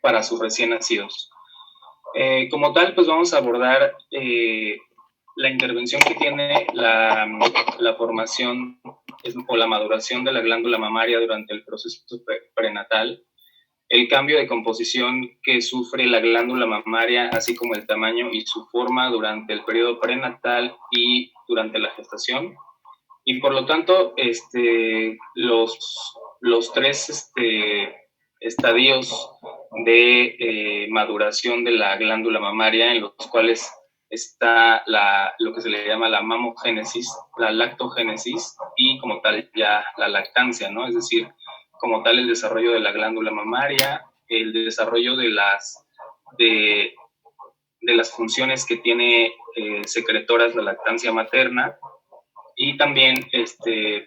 para sus recién nacidos. Como tal, pues vamos a abordar la intervención que tiene la formación o la maduración de la glándula mamaria durante el proceso prenatal, el cambio de composición que sufre la glándula mamaria, así como el tamaño y su forma durante el periodo prenatal y durante la gestación. Y por lo tanto, los tres estadios de maduración de la glándula mamaria, en los cuales está lo que se le llama la mamogénesis, la lactogénesis y como tal ya la lactancia, ¿no? Es decir, como tal el desarrollo de la glándula mamaria, el desarrollo de las funciones que tiene secretoras la lactancia materna, y también,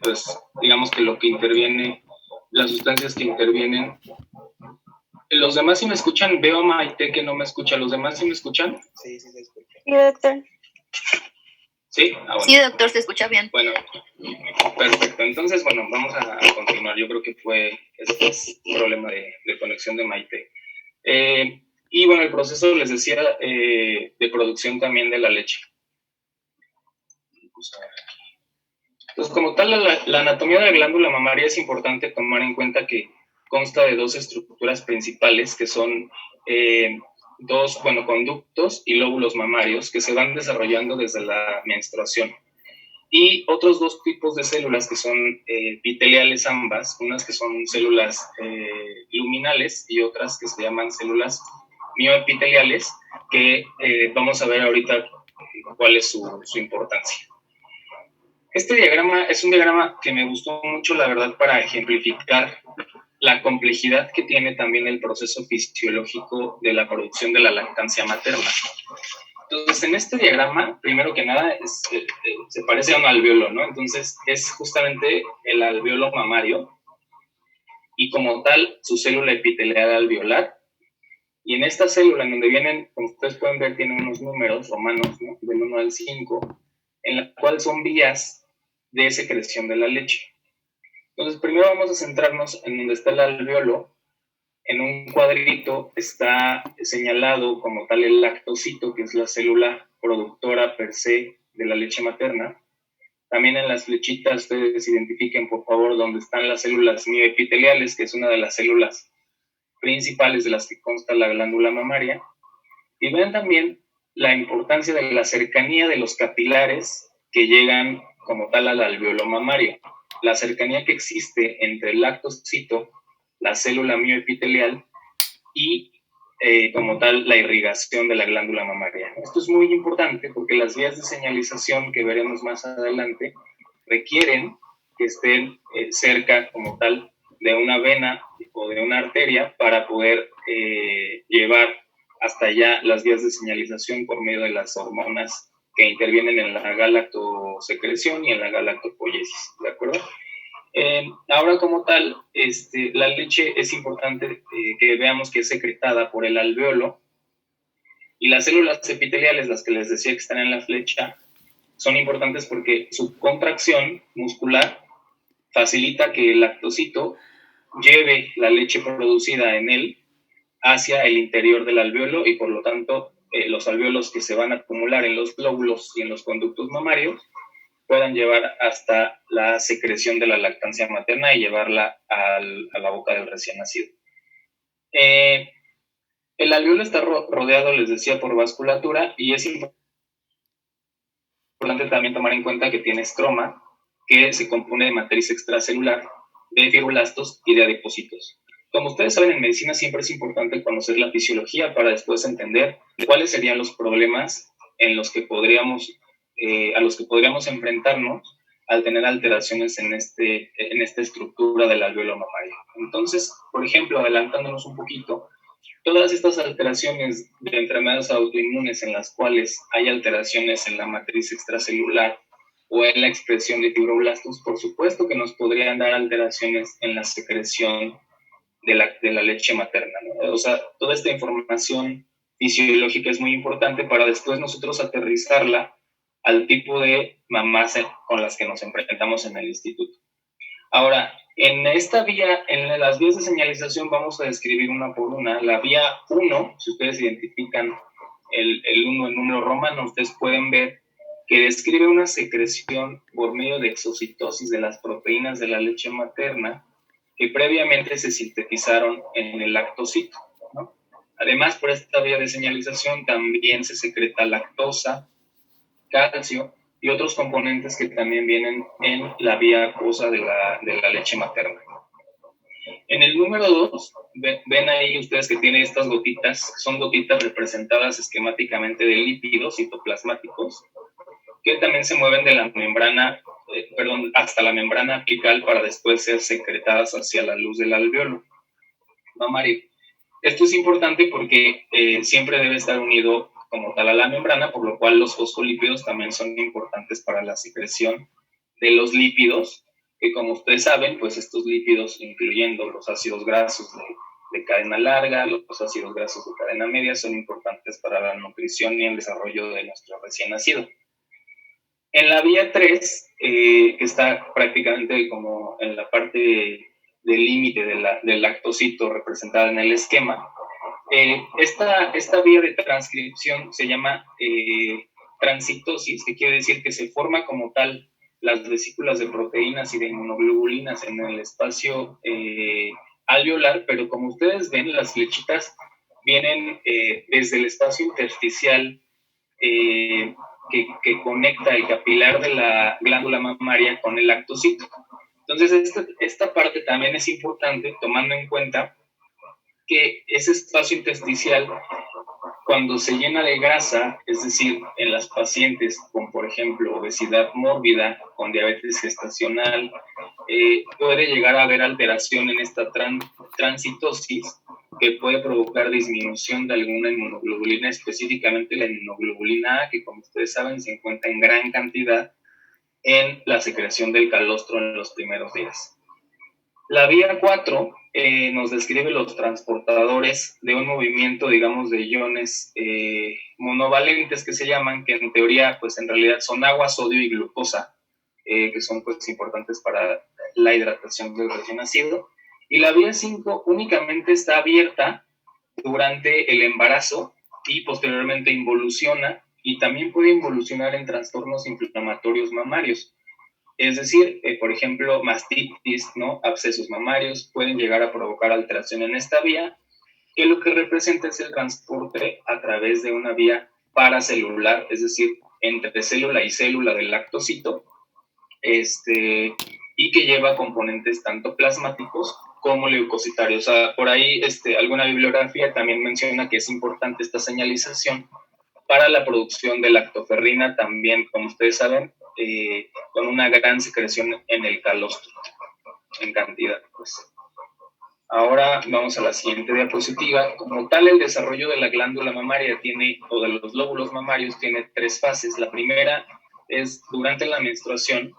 pues, digamos que lo que interviene, las sustancias que intervienen. ¿Los demás sí me escuchan? Veo a Maite que no me escucha. ¿Los demás sí me escuchan? Sí, sí se escucha. Sí, doctor. ¿Sí? Ah, bueno. Sí, doctor, se escucha bien. Bueno, perfecto. Entonces, bueno, vamos a continuar. Yo creo que fue un problema de conexión de Maite. Y bueno, el proceso, les decía, de producción también de la leche. Pues como tal, la anatomía de la glándula mamaria es importante tomar en cuenta que consta de dos estructuras principales, que son dos conductos y lóbulos mamarios que se van desarrollando desde la menstruación. Y otros dos tipos de células que son epiteliales ambas, unas que son células luminales y otras que se llaman células mioepiteliales, que vamos a ver ahorita cuál es su importancia. Este diagrama es un diagrama que me gustó mucho, la verdad, para ejemplificar la complejidad que tiene también el proceso fisiológico de la producción de la lactancia materna. Entonces, en este diagrama, primero que nada, se parece a un alveolo, ¿no? Entonces, es justamente el alveolo mamario y como tal, su célula epitelial alveolar. Y en esta célula, en donde vienen, como ustedes pueden ver, tiene unos números romanos, ¿no? Del 1 al 5, en la cual son vías de secreción de la leche. Entonces, primero vamos a centrarnos en donde está el alveolo. En un cuadrito está señalado como tal el lactocito, que es la célula productora per se de la leche materna. También en las flechitas ustedes identifiquen, por favor, donde están las células mioepiteliales, que es una de las células principales de las que consta la glándula mamaria. Y vean también la importancia de la cercanía de los capilares que llegan como tal al alveolo mamario. La cercanía que existe entre el lactocito, la célula mioepitelial y como tal la irrigación de la glándula mamaria. Esto es muy importante porque las vías de señalización que veremos más adelante requieren que estén cerca como tal de una vena o de una arteria para poder llevar hasta allá las vías de señalización por medio de las hormonas que intervienen en la galactosecreción y en la galactopoiesis, ¿de acuerdo? Ahora como tal, la leche es importante que veamos que es secretada por el alveolo, y las células epiteliales, las que les decía que están en la flecha, son importantes porque su contracción muscular facilita que el lactocito lleve la leche producida en él hacia el interior del alveolo, y por lo tanto los alveolos que se van a acumular en los glóbulos y en los conductos mamarios puedan llevar hasta la secreción de la lactancia materna y llevarla a la boca del recién nacido. El alveolo está rodeado, les decía, por vasculatura, y es importante también tomar en cuenta que tiene estroma, que se compone de matriz extracelular, de fibrolastos y de adipocitos. Como ustedes saben, en medicina siempre es importante conocer la fisiología para después entender cuáles serían los problemas a los que podríamos enfrentarnos al tener alteraciones en esta estructura del alveolo mamario. Entonces, por ejemplo, adelantándonos un poquito, todas estas alteraciones de enfermedades autoinmunes en las cuales hay alteraciones en la matriz extracelular o en la expresión de fibroblastos, por supuesto que nos podrían dar alteraciones en la secreción de la leche materna, ¿no? O sea, toda esta información fisiológica es muy importante para después nosotros aterrizarla al tipo de mamás con las que nos enfrentamos en el instituto. Ahora, En esta vía, en las vías de señalización, vamos a describir una por una. La vía 1, si ustedes identifican el 1 en número romano, ustedes pueden ver que describe una secreción por medio de exocitosis de las proteínas de la leche materna que previamente se sintetizaron en el lactocito, ¿no? Además, por esta vía de señalización también se secreta lactosa, calcio y otros componentes que también vienen en la vía acuosa de la leche materna. En el número 2, ven ahí ustedes que tiene estas gotitas, son gotitas representadas esquemáticamente de lípidos citoplasmáticos, que también se mueven de la membrana, hasta la membrana apical para después ser secretadas hacia la luz del alveolo mamario. Esto es importante porque siempre debe estar unido como tal a la membrana, por lo cual los fosfolípidos también son importantes para la secreción de los lípidos, que como ustedes saben, pues estos lípidos, incluyendo los ácidos grasos de cadena larga, los ácidos grasos de cadena media, son importantes para la nutrición y el desarrollo de nuestro recién nacido. En la vía 3, que está prácticamente como en la parte del límite del lactocito representada en el esquema, esta vía de transcripción se llama transitosis, que quiere decir que se forma como tal las vesículas de proteínas y de inmunoglobulinas en el espacio alveolar, pero como ustedes ven, las flechitas vienen desde el espacio intersticial que conecta el capilar de la glándula mamaria con el lactocito. Entonces, esta parte también es importante, tomando en cuenta que ese espacio intersticial, cuando se llena de grasa, es decir, en las pacientes con, por ejemplo, obesidad mórbida, con diabetes gestacional, puede llegar a haber alteración en esta transitosis que puede provocar disminución de alguna inmunoglobulina, específicamente la inmunoglobulina A, que como ustedes saben se encuentra en gran cantidad en la secreción del calostro en los primeros días. La vía 4 nos describe los transportadores de un movimiento, digamos, de iones monovalentes que se llaman, que en teoría, pues en realidad son agua, sodio y glucosa, que son pues importantes para la hidratación del recién nacido. Y la vía 5 únicamente está abierta durante el embarazo y posteriormente involuciona y también puede involucionar en trastornos inflamatorios mamarios. Es decir, por ejemplo, mastitis, ¿no? Abscesos mamarios pueden llegar a provocar alteración en esta vía, que lo que representa es el transporte a través de una vía paracelular, es decir, entre célula y célula del lactocito, y que lleva componentes tanto plasmáticos como leucocitarios. O sea, por ahí alguna bibliografía también menciona que es importante esta señalización para la producción de lactoferrina también, como ustedes saben, con una gran secreción en el calostro, en cantidad, pues. Ahora vamos a la siguiente diapositiva. Como tal, el desarrollo de la glándula mamaria o de los lóbulos mamarios tiene 3 fases. La primera es durante la menstruación.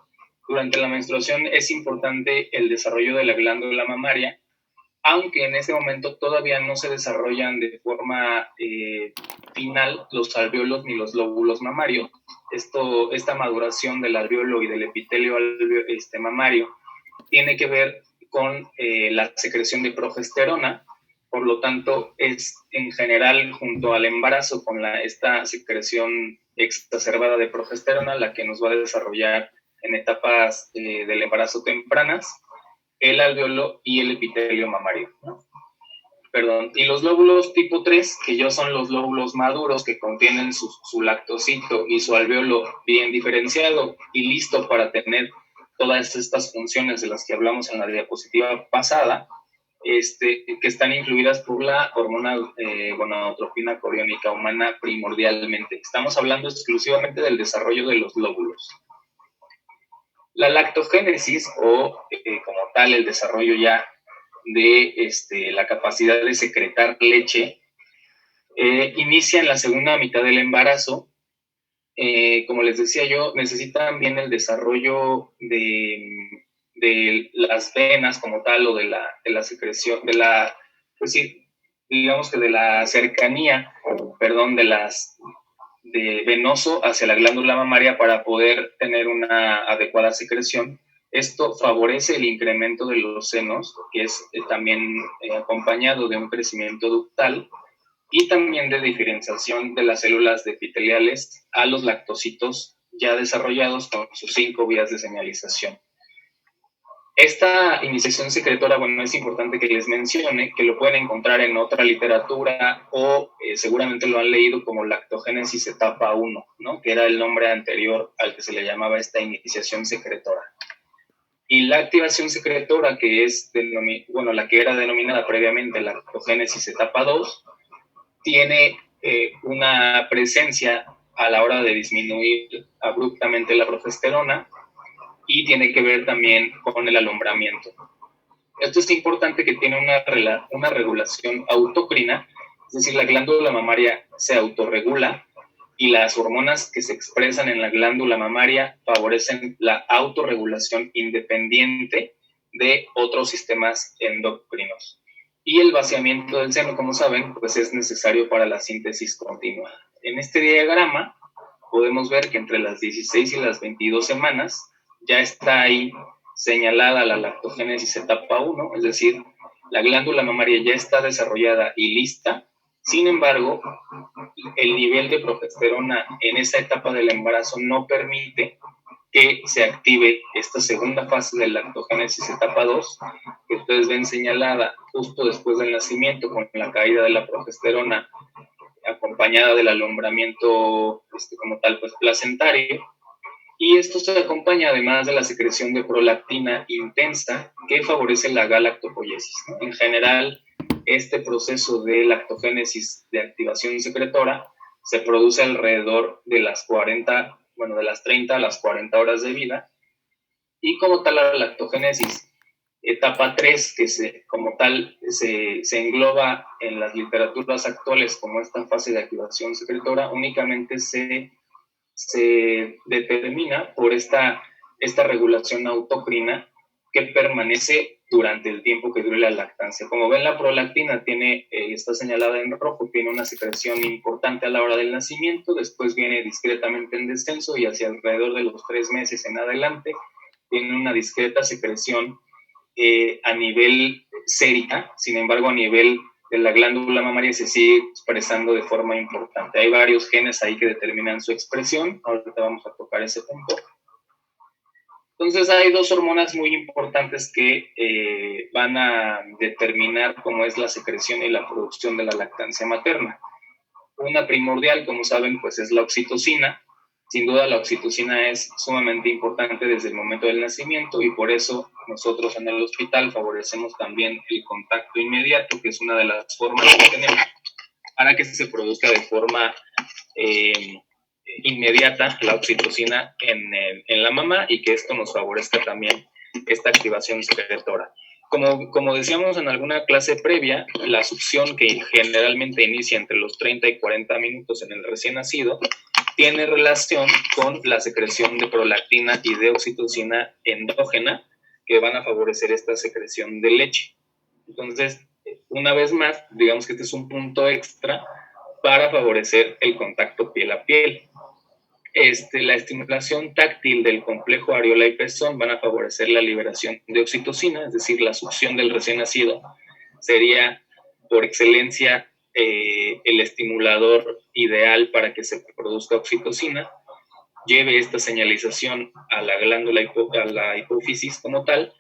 Durante la menstruación es importante el desarrollo de la glándula mamaria, aunque en ese momento todavía no se desarrollan de forma final los alvéolos ni los lóbulos mamarios. Esta maduración del alvéolo y del epitelio mamario tiene que ver con la secreción de progesterona, por lo tanto es en general junto al embarazo con esta secreción exacerbada de progesterona la que nos va a desarrollar en etapas del embarazo tempranas el alvéolo y el epitelio mamario, ¿no? Perdón, y los lóbulos tipo 3, que ya son los lóbulos maduros que contienen su lactocito y su alvéolo bien diferenciado y listo para tener todas estas funciones de las que hablamos en la diapositiva pasada, que están influidas por la hormona gonadotropina coriónica humana primordialmente. Estamos hablando exclusivamente del desarrollo de los lóbulos. La lactogénesis, o como tal el desarrollo ya de la capacidad de secretar leche, inicia en la segunda mitad del embarazo. Como les decía yo, necesitan bien el desarrollo de las venas como tal, o de la secreción, pues sí, digamos que de la cercanía, perdón, de venoso hacia la glándula mamaria para poder tener una adecuada secreción Esto favorece el incremento de los senos, que es también acompañado de un crecimiento ductal y también de diferenciación de las células epiteliales a los lactocitos ya desarrollados con sus 5 vías de señalización. Esta iniciación secretora, bueno, es importante que les mencione que lo pueden encontrar en otra literatura o seguramente lo han leído como lactogénesis etapa 1, ¿no? Que era el nombre anterior al que se le llamaba esta iniciación secretora. Y la activación secretora, que es, la que era denominada previamente lactogénesis etapa 2, tiene una presencia a la hora de disminuir abruptamente la progesterona y tiene que ver también con el alumbramiento. Esto es importante que tiene una regulación autocrina, es decir, la glándula mamaria se autorregula y las hormonas que se expresan en la glándula mamaria favorecen la autorregulación independiente de otros sistemas endocrinos. Y el vaciamiento del seno, como saben, pues es necesario para la síntesis continua. En este diagrama podemos ver que entre las 16 y las 22 semanas ya está ahí señalada la lactogénesis etapa 1, es decir, la glándula mamaria ya está desarrollada y lista. Sin embargo, el nivel de progesterona en esa etapa del embarazo no permite que se active esta segunda fase de lactogénesis etapa 2, que ustedes ven señalada justo después del nacimiento con la caída de la progesterona acompañada del alumbramiento como tal, pues placentario. Y esto se acompaña además de la secreción de prolactina intensa que favorece la galactopoiesis, ¿no? En general, este proceso de lactogénesis de activación secretora se produce alrededor de las 30 a las 40 horas de vida. Y como tal, la lactogénesis etapa 3, que como tal se engloba en las literaturas actuales como esta fase de activación secretora, únicamente se determina por esta regulación autocrina que permanece durante el tiempo que dure la lactancia. Como ven, la prolactina está señalada en rojo, tiene una secreción importante a la hora del nacimiento, después viene discretamente en descenso y hacia alrededor de los 3 meses en adelante tiene una discreta secreción a nivel sérica. Sin embargo, a nivel de la glándula mamaria se sigue expresando de forma importante. Hay varios genes ahí que determinan su expresión. Ahorita vamos a tocar ese punto. Entonces hay 2 hormonas muy importantes que van a determinar cómo es la secreción y la producción de la lactancia materna. Una primordial, como saben, pues es la oxitocina. Sin duda la oxitocina es sumamente importante desde el momento del nacimiento y por eso nosotros en el hospital favorecemos también el contacto inmediato, que es una de las formas que tenemos para que se produzca de forma inmediata la oxitocina en la mama y que esto nos favorezca también esta activación secretora. Como decíamos en alguna clase previa, la succión que generalmente inicia entre los 30 y 40 minutos en el recién nacido tiene relación con la secreción de prolactina y de oxitocina endógena que van a favorecer esta secreción de leche. Entonces, una vez más, digamos que este es un punto extra para favorecer el contacto piel a piel. La estimulación táctil del complejo areola y pezón van a favorecer la liberación de oxitocina, es decir, la succión del recién nacido sería por excelencia el estimulador ideal para que se produzca oxitocina, lleve esta señalización a la glándula, a la hipófisis como tal,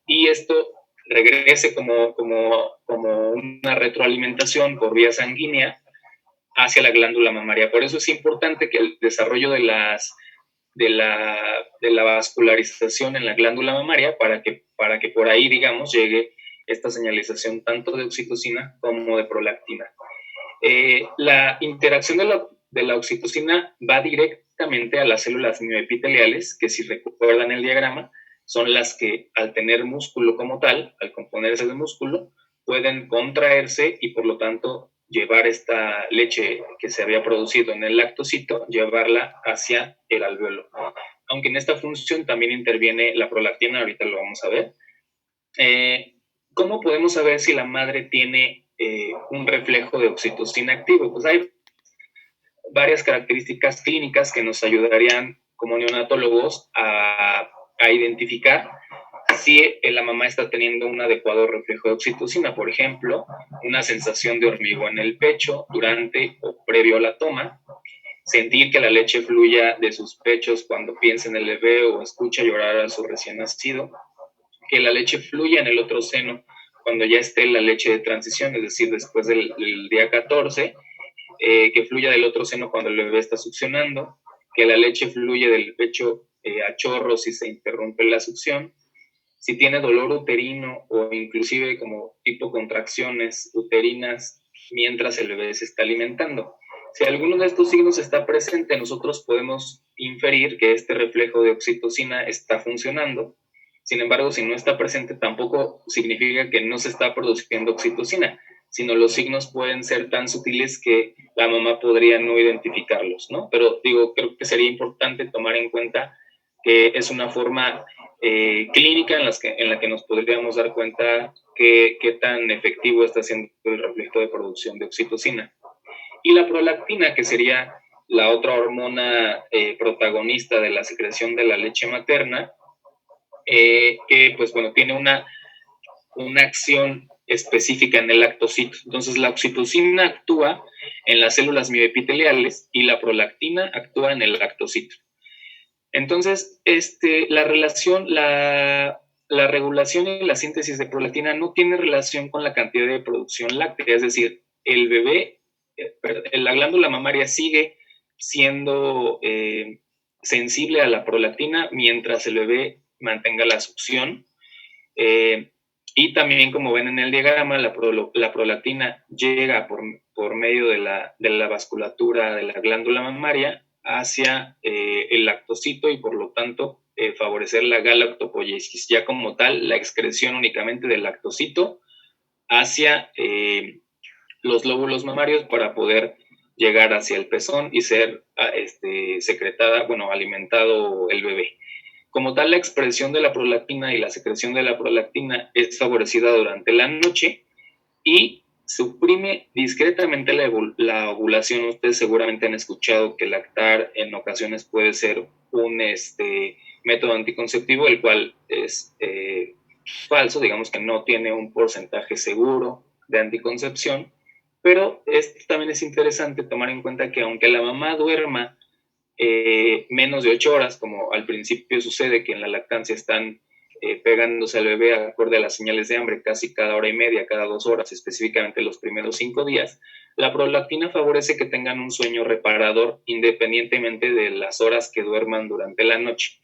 y esto regrese como una retroalimentación por vía sanguínea hacia la glándula mamaria. Por eso es importante que el desarrollo de la vascularización en la glándula mamaria para que por ahí, digamos, llegue esta señalización tanto de oxitocina como de prolactina. La interacción de la oxitocina va directamente a las células mioepiteliales, que si recuerdan el diagrama, son las que al tener músculo como tal, al componerse de músculo, pueden contraerse y por lo tanto llevar esta leche que se había producido en el lactocito, llevarla hacia el alvéolo. Aunque en esta función también interviene la prolactina, ahorita lo vamos a ver. ¿Cómo podemos saber si la madre tiene un reflejo de oxitocina activo? Pues hay varias características clínicas que nos ayudarían como neonatólogos a identificar si la mamá está teniendo un adecuado reflejo de oxitocina, por ejemplo, una sensación de hormigón en el pecho durante o previo a la toma, sentir que la leche fluya de sus pechos cuando piensa en el bebé o escucha llorar a su recién nacido, que la leche fluya en el otro seno cuando ya esté la leche de transición, es decir, después del día 14, que fluya del otro seno cuando el bebé está succionando, que la leche fluya del pecho a chorros si se interrumpe la succión, si tiene dolor uterino o inclusive como tipo contracciones uterinas mientras el bebé se está alimentando. Si alguno de estos signos está presente, nosotros podemos inferir que este reflejo de oxitocina está funcionando. Sin embargo, si no está presente, tampoco significa que no se está produciendo oxitocina, sino los signos pueden ser tan sutiles que la mamá podría no identificarlos, ¿no? Pero digo, creo que sería importante tomar en cuenta que es una forma clínica en la que nos podríamos dar cuenta qué tan efectivo está siendo el reflejo de producción de oxitocina. Y la prolactina, que sería la otra hormona protagonista de la secreción de la leche materna, que pues bueno, tiene una acción específica en el lactocito. Entonces la oxitocina actúa en las células mioepiteliales y la prolactina actúa en el lactocito. Entonces, la relación, la regulación y la síntesis de prolactina no tiene relación con la cantidad de producción láctea, es decir, el bebé, la glándula mamaria sigue siendo sensible a la prolactina mientras el bebé mantenga la succión. Y también, como ven en el diagrama, la prolactina llega por medio de la vasculatura de la glándula mamaria hacia el lactocito y por lo tanto favorecer la galactopoiesis, ya como tal la excreción únicamente del lactocito hacia los lóbulos mamarios para poder llegar hacia el pezón y ser secretada, bueno, alimentado el bebé. Como tal, la expresión de la prolactina y la secreción de la prolactina es favorecida durante la noche y suprime discretamente la ovulación. Ustedes seguramente han escuchado que lactar en ocasiones puede ser un método anticonceptivo, el cual es falso, digamos que no tiene un porcentaje seguro de anticoncepción, pero también es interesante tomar en cuenta que aunque la mamá duerma menos de 8 horas, como al principio sucede que en la lactancia están pegándose al bebé acorde a las señales de hambre casi cada hora y media, cada 2 horas, específicamente los primeros 5 días, la prolactina favorece que tengan un sueño reparador independientemente de las horas que duerman durante la noche.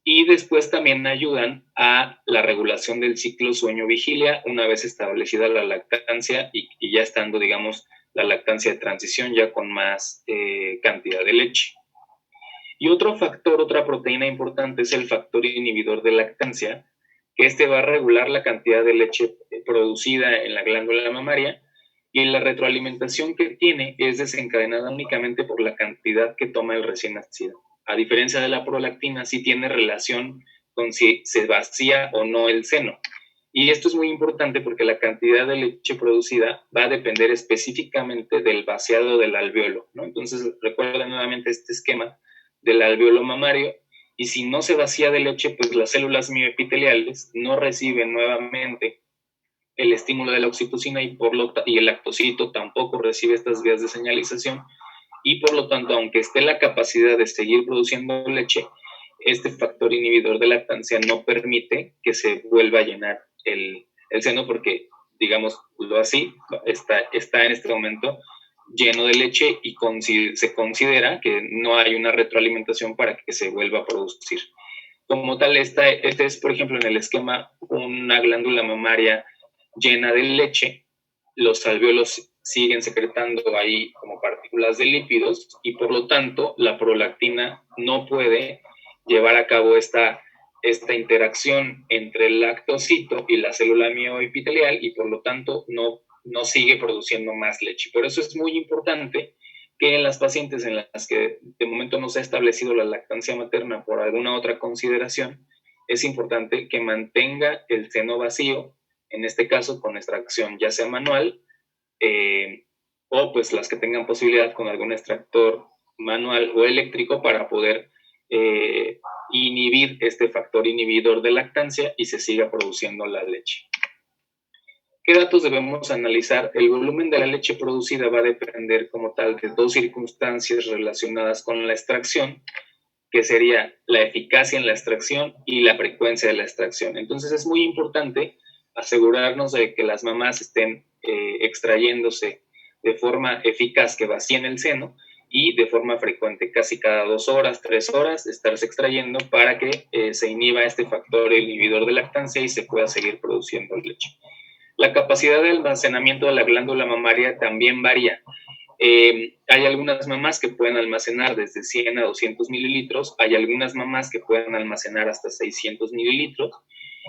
Y después también ayudan a la regulación del ciclo sueño-vigilia una vez establecida la lactancia y ya estando, digamos, la lactancia de transición ya con más cantidad de leche. Y otro factor, otra proteína importante es el factor inhibidor de lactancia, que va a regular la cantidad de leche producida en la glándula mamaria y la retroalimentación que tiene es desencadenada únicamente por la cantidad que toma el recién nacido. A diferencia de la prolactina, sí tiene relación con si se vacía o no el seno. Y esto es muy importante porque la cantidad de leche producida va a depender específicamente del vaciado del alveolo, ¿no? Entonces, recuerden nuevamente este esquema del alveolo mamario, y si no se vacía de leche, pues las células mioepiteliales no reciben nuevamente el estímulo de la oxitocina y el lactocito tampoco recibe estas vías de señalización, y por lo tanto, aunque esté la capacidad de seguir produciendo leche, este factor inhibidor de lactancia no permite que se vuelva a llenar el seno porque, digámoslo así, está en este momento lleno de leche y se considera que no hay una retroalimentación para que se vuelva a producir. Como tal, este es, por ejemplo, en el esquema, una glándula mamaria llena de leche, los alvéolos siguen secretando ahí como partículas de lípidos y por lo tanto la prolactina no puede llevar a cabo esta interacción entre el lactocito y la célula mioepitelial y por lo tanto no sigue produciendo más leche. Por eso es muy importante que en las pacientes en las que de momento no se ha establecido la lactancia materna por alguna otra consideración, es importante que mantenga el seno vacío, en este caso con extracción ya sea manual o pues las que tengan posibilidad con algún extractor manual o eléctrico para poder inhibir este factor inhibidor de lactancia y se siga produciendo la leche. ¿Qué datos debemos analizar? El volumen de la leche producida va a depender como tal de dos circunstancias relacionadas con la extracción, que sería la eficacia en la extracción y la frecuencia de la extracción. Entonces es muy importante asegurarnos de que las mamás estén extrayéndose de forma eficaz, que vacíen el seno, y de forma frecuente, casi cada 2 horas, 3 horas, estarse extrayendo para que se inhiba este factor inhibidor de lactancia y se pueda seguir produciendo leche. La capacidad de almacenamiento de la glándula mamaria también varía. Hay algunas mamás que pueden almacenar desde 100 a 200 mililitros, hay algunas mamás que pueden almacenar hasta 600 mililitros,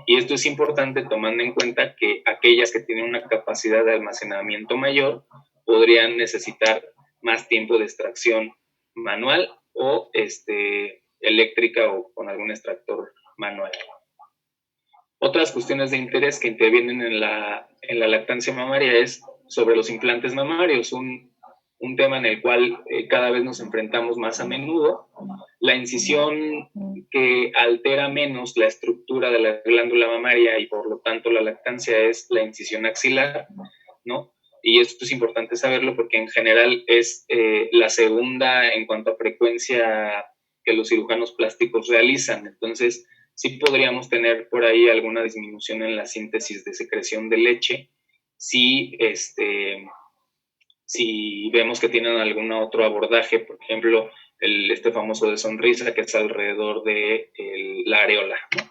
y esto es importante tomando en cuenta que aquellas que tienen una capacidad de almacenamiento mayor podrían necesitar más tiempo de extracción manual o eléctrica o con algún extractor manual. Otras cuestiones de interés que intervienen en la lactancia mamaria es sobre los implantes mamarios, un tema en el cual cada vez nos enfrentamos más a menudo. La incisión que altera menos la estructura de la glándula mamaria y por lo tanto la lactancia es la incisión axilar, ¿no? Y esto es importante saberlo porque en general es la segunda en cuanto a frecuencia que los cirujanos plásticos realizan. Entonces, sí podríamos tener por ahí alguna disminución en la síntesis de secreción de leche si vemos que tienen algún otro abordaje, por ejemplo, este famoso de sonrisa, que es alrededor de la areola, ¿no?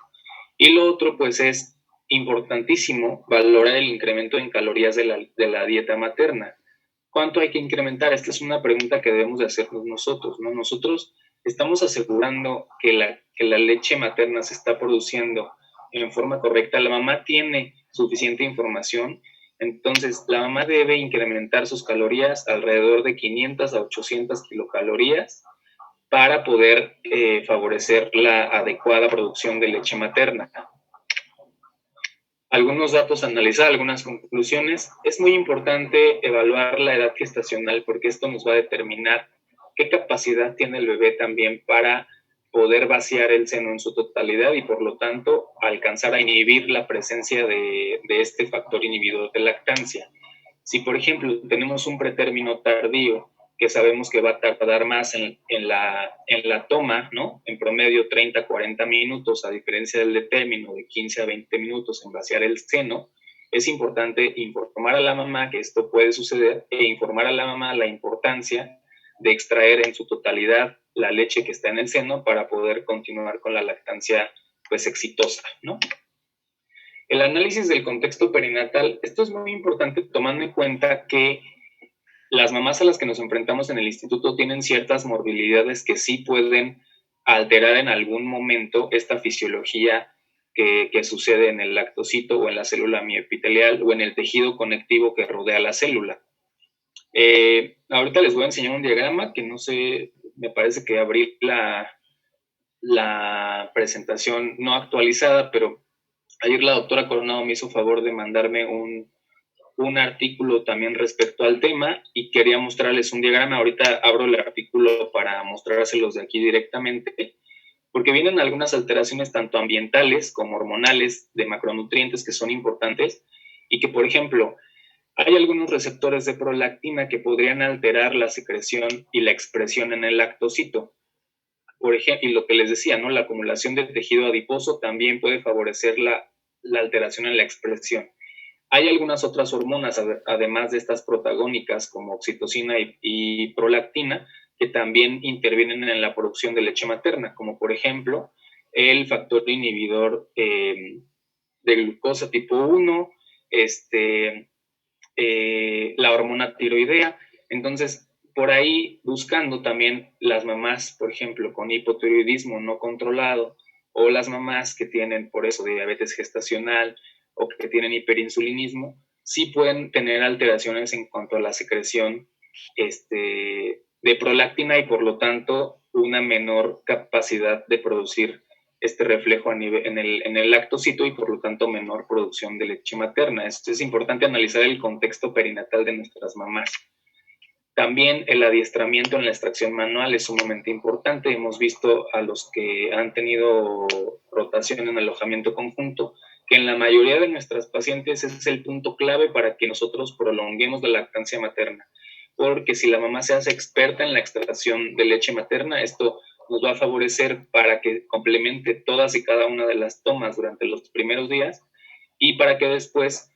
Y lo otro, pues, es importantísimo valorar el incremento en calorías de la dieta materna. ¿Cuánto hay que incrementar? Esta es una pregunta que debemos de hacernos nosotros, ¿no? Nosotros estamos asegurando que la leche materna se está produciendo en forma correcta. La mamá tiene suficiente información, entonces la mamá debe incrementar sus calorías alrededor de 500 a 800 kilocalorías para poder favorecer la adecuada producción de leche materna. Algunos datos a analizar, algunas conclusiones. Es muy importante evaluar la edad gestacional porque esto nos va a determinar qué capacidad tiene el bebé también para poder vaciar el seno en su totalidad y por lo tanto alcanzar a inhibir la presencia de este factor inhibidor de lactancia. Si, por ejemplo, tenemos un pretérmino tardío que sabemos que va a tardar más en la toma, ¿no? En promedio 30 a 40 minutos, a diferencia del de término de 15 a 20 minutos en vaciar el seno, es importante informar a la mamá que esto puede suceder e informar a la mamá la importancia de extraer en su totalidad la leche que está en el seno para poder continuar con la lactancia, pues, exitosa, ¿no? El análisis del contexto perinatal, esto es muy importante tomando en cuenta que las mamás a las que nos enfrentamos en el instituto tienen ciertas morbilidades que sí pueden alterar en algún momento esta fisiología que sucede en el lactocito o en la célula mioepitelial o en el tejido conectivo que rodea la célula. Ahorita les voy a enseñar un diagrama que no sé, me parece que abrí la presentación no actualizada, pero ayer la doctora Coronado me hizo favor de mandarme un artículo también respecto al tema y quería mostrarles un diagrama. Ahorita abro el artículo para mostrárselos de aquí directamente, porque vienen algunas alteraciones tanto ambientales como hormonales de macronutrientes que son importantes y que, por ejemplo, hay algunos receptores de prolactina que podrían alterar la secreción y la expresión en el lactocito. Por ejemplo, y lo que les decía, ¿no? La acumulación de tejido adiposo también puede favorecer la alteración en la expresión. Hay algunas otras hormonas, además de estas protagónicas, como oxitocina y prolactina, que también intervienen en la producción de leche materna, como por ejemplo el factor inhibidor de glucosa tipo 1, la hormona tiroidea. Entonces, por ahí buscando también las mamás, por ejemplo, con hipotiroidismo no controlado, o las mamás que tienen por eso diabetes gestacional o que tienen hiperinsulinismo, sí pueden tener alteraciones en cuanto a la secreción de prolactina y por lo tanto una menor capacidad de producir este reflejo en el lactocito y por lo tanto menor producción de leche materna. Es importante analizar el contexto perinatal de nuestras mamás. También el adiestramiento en la extracción manual es sumamente importante. Hemos visto a los que han tenido rotación en alojamiento conjunto que en la mayoría de nuestras pacientes ese es el punto clave para que nosotros prolonguemos la lactancia materna. Porque si la mamá se hace experta en la extracción de leche materna, esto nos va a favorecer para que complemente todas y cada una de las tomas durante los primeros días y para que después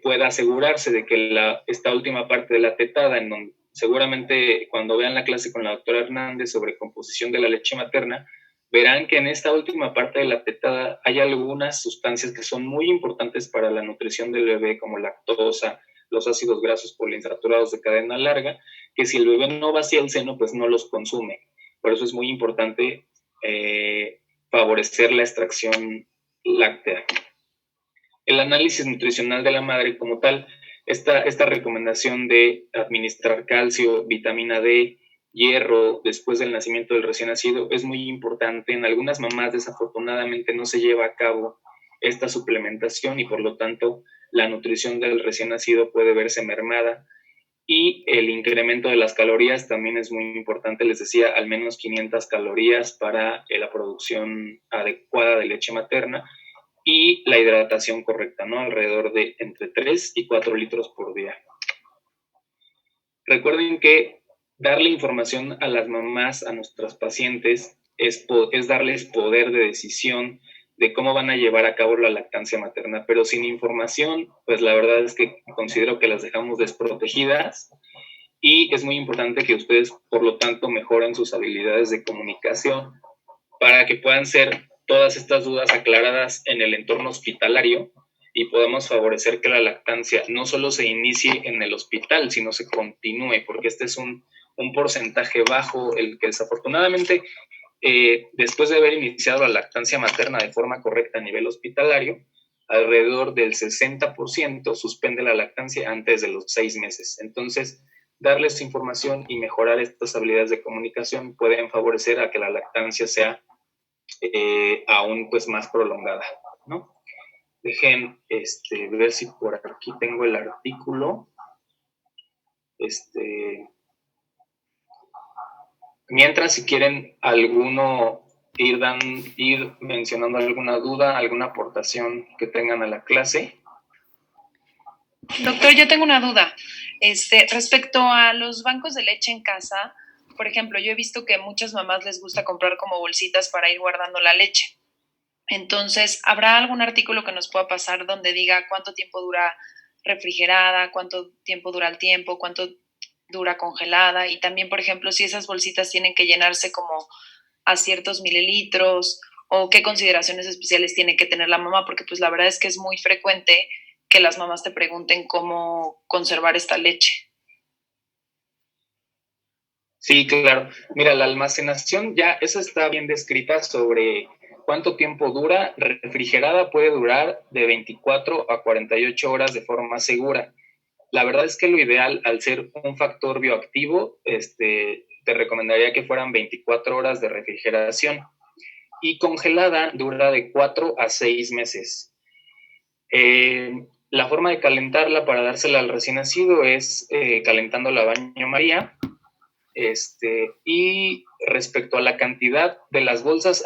pueda asegurarse de que esta última parte de la tetada, en donde seguramente cuando vean la clase con la doctora Hernández sobre composición de la leche materna, verán que en esta última parte de la tetada hay algunas sustancias que son muy importantes para la nutrición del bebé, como lactosa, los ácidos grasos poliinsaturados de cadena larga, que si el bebé no vacía el seno, pues no los consume. Por eso es muy importante favorecer la extracción láctea. El análisis nutricional de la madre como tal, esta recomendación de administrar calcio, vitamina D, hierro después del nacimiento del recién nacido es muy importante. En algunas mamás desafortunadamente no se lleva a cabo esta suplementación y por lo tanto la nutrición del recién nacido puede verse mermada. Y el incremento de las calorías también es muy importante, les decía, al menos 500 calorías para la producción adecuada de leche materna y la hidratación correcta, ¿no? Alrededor de entre 3 y 4 litros por día. Recuerden que darle información a las mamás, a nuestras pacientes, es darles poder de decisión de cómo van a llevar a cabo la lactancia materna, pero sin información, pues la verdad es que considero que las dejamos desprotegidas y es muy importante que ustedes, por lo tanto, mejoren sus habilidades de comunicación para que puedan ser todas estas dudas aclaradas en el entorno hospitalario y podamos favorecer que la lactancia no solo se inicie en el hospital, sino se continúe, porque este es un porcentaje bajo, el que desafortunadamente, después de haber iniciado la lactancia materna de forma correcta a nivel hospitalario, alrededor del 60% suspende la lactancia antes de los 6 meses. Entonces, darles información y mejorar estas habilidades de comunicación pueden favorecer a que la lactancia sea aún pues más prolongada, ¿no? Dejen ver si por aquí tengo el artículo. Mientras, si quieren alguno ir mencionando alguna duda, alguna aportación que tengan a la clase. Doctor, yo tengo una duda. Respecto a los bancos de leche en casa, por ejemplo, yo he visto que a muchas mamás les gusta comprar como bolsitas para ir guardando la leche. Entonces, ¿habrá algún artículo que nos pueda pasar donde diga cuánto tiempo dura refrigerada, cuánto tiempo dura el tiempo, cuánto dura congelada? Y también, por ejemplo, si esas bolsitas tienen que llenarse como a ciertos mililitros o qué consideraciones especiales tiene que tener la mamá, porque pues la verdad es que es muy frecuente que las mamás te pregunten cómo conservar esta leche. Sí, claro. Mira, la almacenación ya, eso está bien descrita sobre cuánto tiempo dura. Refrigerada puede durar de 24 a 48 horas de forma segura. La verdad es que lo ideal, al ser un factor bioactivo, te recomendaría que fueran 24 horas de refrigeración. Y congelada dura de 4 a 6 meses. La forma de calentarla para dársela al recién nacido es calentándola a baño María. Y respecto a la cantidad de las bolsas,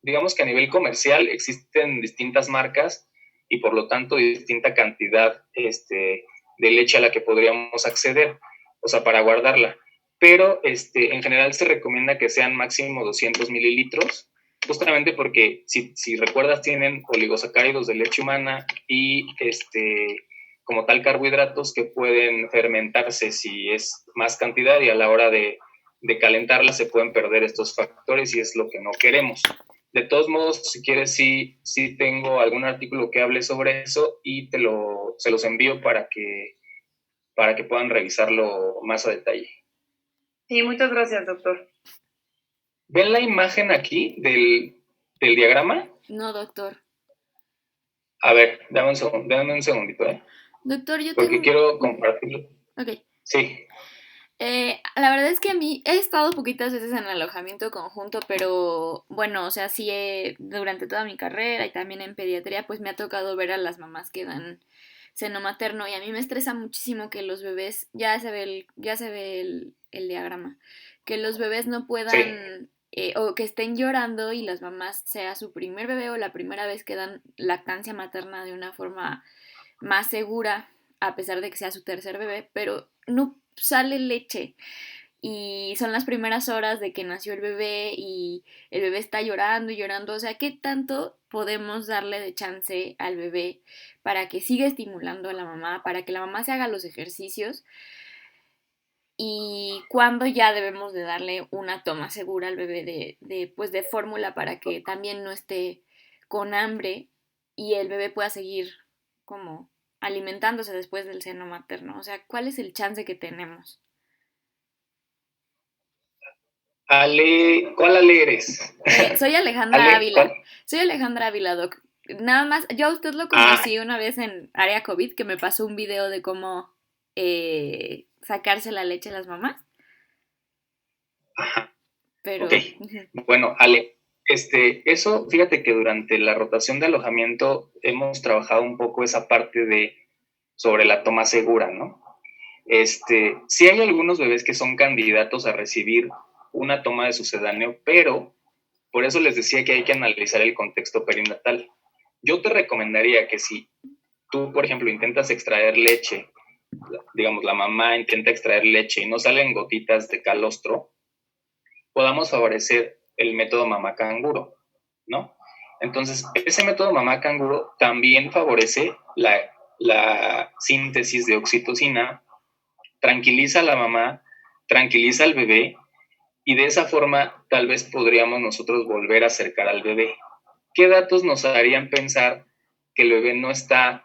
digamos que a nivel comercial existen distintas marcas y por lo tanto distinta cantidad de leche a la que podríamos acceder, o sea, para guardarla. Pero en general se recomienda que sean máximo 200 mililitros, justamente porque si recuerdas tienen oligosacáridos de leche humana y como tal carbohidratos que pueden fermentarse si es más cantidad y a la hora de calentarla se pueden perder estos factores y es lo que no queremos. De todos modos, si quieres, sí tengo algún artículo que hable sobre eso y se los envío para que puedan revisarlo más a detalle. Sí, muchas gracias, doctor. ¿Ven la imagen aquí del diagrama? No, doctor. A ver, dame un segundito, Doctor, porque quiero compartirlo. Ok. Sí. La verdad es que a mí he estado poquitas veces en alojamiento conjunto, pero bueno, o sea, sí durante toda mi carrera y también en pediatría, pues me ha tocado ver a las mamás que dan seno materno y a mí me estresa muchísimo que los bebés, ya se ve el diagrama, que los bebés no Sí, puedan o que estén llorando y las mamás sea su primer bebé o la primera vez que dan lactancia materna de una forma más segura, a pesar de que sea su tercer bebé, pero no sale leche y son las primeras horas de que nació el bebé y el bebé está llorando y llorando, o sea, ¿qué tanto podemos darle de chance al bebé para que siga estimulando a la mamá, para que la mamá se haga los ejercicios y cuándo ya debemos de darle una toma segura al bebé pues de fórmula para que también no esté con hambre y el bebé pueda seguir como alimentándose después del seno materno? O sea, ¿cuál es el chance que tenemos? Ale, ¿cuál Ale eres? Soy Alejandra Ale, ¿cuál? Ávila. Soy Alejandra Ávila, doc. Nada más, yo a usted lo Ah, conocí una vez en área COVID que me pasó un video de cómo sacarse la leche a las mamás, ajá, ok. pero ujú. Bueno, Ale, eso, fíjate que durante la rotación de alojamiento hemos trabajado un poco esa parte de sobre la toma segura, ¿no? Sí hay algunos bebés que son candidatos a recibir una toma de sucedáneo, pero por eso les decía que hay que analizar el contexto perinatal. Yo te recomendaría que si tú, por ejemplo, intentas extraer leche, digamos, la mamá intenta extraer leche y no salen gotitas de calostro, podamos favorecer el método mamá canguro, ¿no? Entonces, ese método mamá canguro también favorece la síntesis de oxitocina, tranquiliza a la mamá, tranquiliza al bebé y de esa forma tal vez podríamos nosotros volver a acercar al bebé. ¿Qué datos nos harían pensar que el bebé no está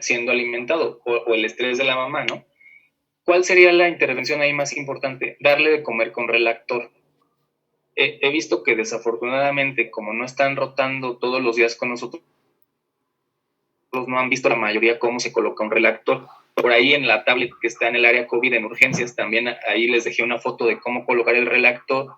siendo alimentado o el estrés de la mamá, ¿no? ¿Cuál sería la intervención ahí más importante? Darle de comer con relactor. He visto que desafortunadamente, como no están rotando todos los días con nosotros, no han visto la mayoría cómo se coloca un relactor. Por ahí en la tablet que está en el área COVID en urgencias, también ahí les dejé una foto de cómo colocar el relactor,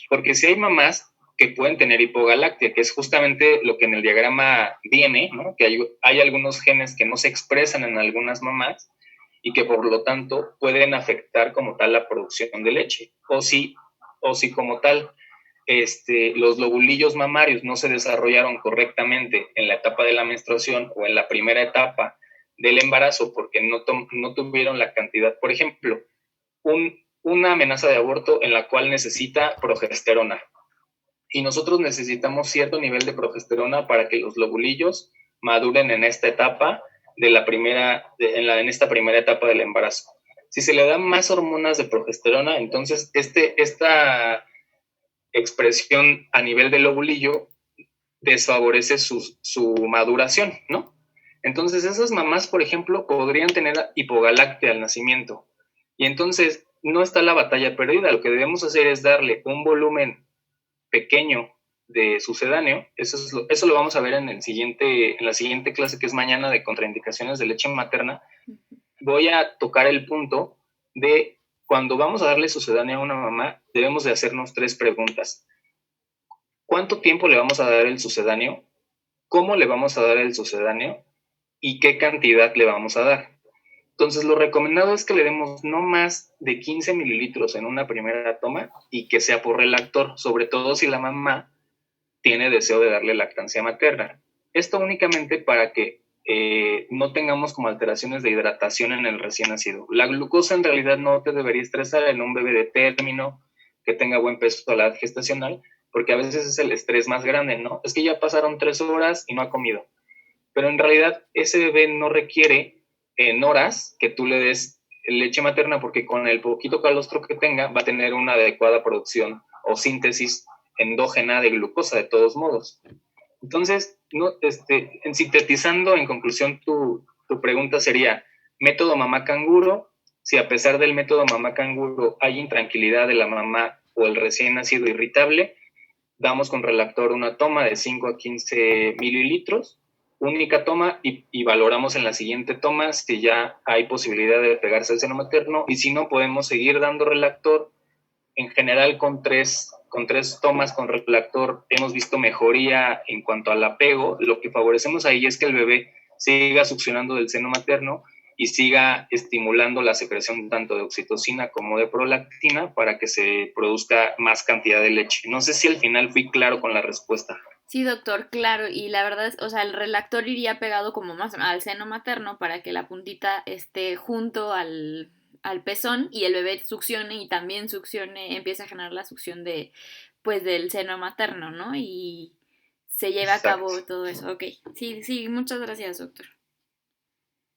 porque si hay mamás que pueden tener hipogalactia, que es justamente lo que en el diagrama viene, ¿no? Que hay algunos genes que no se expresan en algunas mamás y que por lo tanto pueden afectar como tal la producción de leche, o si como tal los lobulillos mamarios no se desarrollaron correctamente en la etapa de la menstruación o en la primera etapa del embarazo porque no tuvieron la cantidad, por ejemplo, una amenaza de aborto en la cual necesita progesterona. Y nosotros necesitamos cierto nivel de progesterona para que los lobulillos maduren en esta etapa en esta primera etapa del embarazo. Si se le dan más hormonas de progesterona, entonces esta expresión a nivel del lobulillo desfavorece su maduración, ¿no? Entonces esas mamás, por ejemplo, podrían tener hipogalactia al nacimiento. Y entonces no está la batalla perdida. Lo que debemos hacer es darle un volumen pequeño de sucedáneo. Eso lo vamos a ver en la siguiente clase que es mañana de contraindicaciones de leche materna. Voy a tocar el punto de cuando vamos a darle sucedáneo a una mamá, debemos de hacernos 3 preguntas. ¿Cuánto tiempo le vamos a dar el sucedáneo? ¿Cómo le vamos a dar el sucedáneo? ¿Y qué cantidad le vamos a dar? Entonces, lo recomendado es que le demos no más de 15 mililitros en una primera toma y que sea por relactor, sobre todo si la mamá tiene deseo de darle lactancia materna. Esto únicamente para que no tengamos como alteraciones de hidratación en el recién nacido. La glucosa en realidad no te debería estresar en un bebé de término que tenga buen peso a la edad gestacional, porque a veces es el estrés más grande, ¿no? Es que ya pasaron 3 horas y no ha comido. Pero en realidad ese bebé no requiere en horas que tú le des leche materna porque con el poquito calostro que tenga va a tener una adecuada producción o síntesis endógena de glucosa de todos modos. Entonces, no, en sintetizando, en conclusión, tu pregunta sería, método mamá canguro, si a pesar del método mamá canguro hay intranquilidad de la mamá o el recién nacido irritable, damos con relactor una toma de 5 a 15 mililitros, única toma, y valoramos en la siguiente toma si ya hay posibilidad de pegarse al seno materno, y si no, podemos seguir dando relactor. En general, con tres tomas con relactor hemos visto mejoría en cuanto al apego. Lo que favorecemos ahí es que el bebé siga succionando del seno materno y siga estimulando la secreción tanto de oxitocina como de prolactina para que se produzca más cantidad de leche. No sé si al final fui claro con la respuesta. Sí, doctor, claro, y la verdad es, o sea, el relactor iría pegado como más al seno materno para que la puntita esté junto al pezón y el bebé succione y también succione, empiece a generar la succión de, pues, del seno materno, ¿no? Y se lleve a Exacto. cabo todo eso. Ok, sí, sí, muchas gracias, doctor.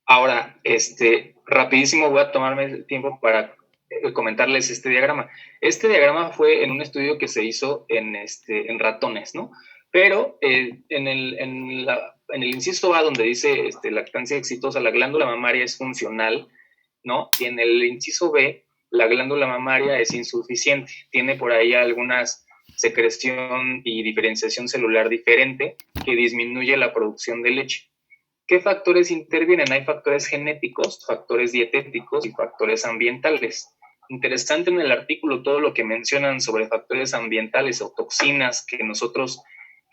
Ahora, rapidísimo voy a tomarme el tiempo para comentarles este diagrama. Este diagrama fue en un estudio que se hizo en ratones, ¿no? Pero en el inciso A, donde dice lactancia exitosa, la glándula mamaria es funcional, ¿no? Y en el inciso B, la glándula mamaria es insuficiente. Tiene por ahí algunas secreción y diferenciación celular diferente que disminuye la producción de leche. ¿Qué factores intervienen? Hay factores genéticos, factores dietéticos y factores ambientales. Interesante en el artículo todo lo que mencionan sobre factores ambientales o toxinas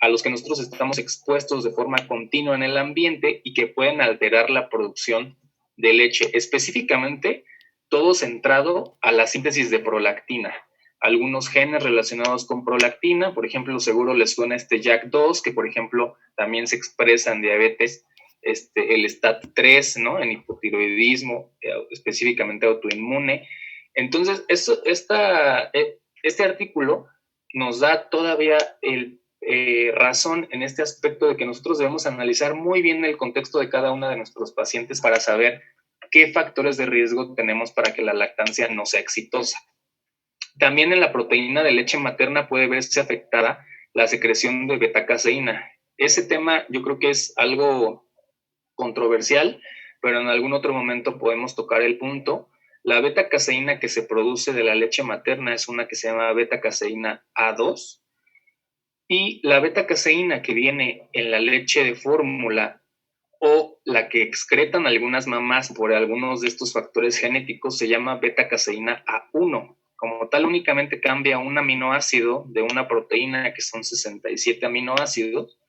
a los que nosotros estamos expuestos de forma continua en el ambiente y que pueden alterar la producción de leche. Específicamente, todo centrado a la síntesis de prolactina. Algunos genes relacionados con prolactina, por ejemplo, seguro les suena JAK2, que por ejemplo también se expresa en diabetes, el STAT3, ¿no? En hipotiroidismo, específicamente autoinmune. Entonces, este artículo nos da todavía razón en este aspecto de que nosotros debemos analizar muy bien el contexto de cada uno de nuestros pacientes para saber qué factores de riesgo tenemos para que la lactancia no sea exitosa. También en la proteína de leche materna puede verse afectada la secreción de betacaseína. Ese tema yo creo que es algo controversial, pero en algún otro momento podemos tocar el punto. La beta-caseína que se produce de la leche materna es una que se llama beta-caseína A2 y la beta-caseína que viene en la leche de fórmula o la que excretan algunas mamás por algunos de estos factores genéticos se llama beta-caseína A1. Como tal, únicamente cambia un aminoácido de una proteína que son 67 aminoácidos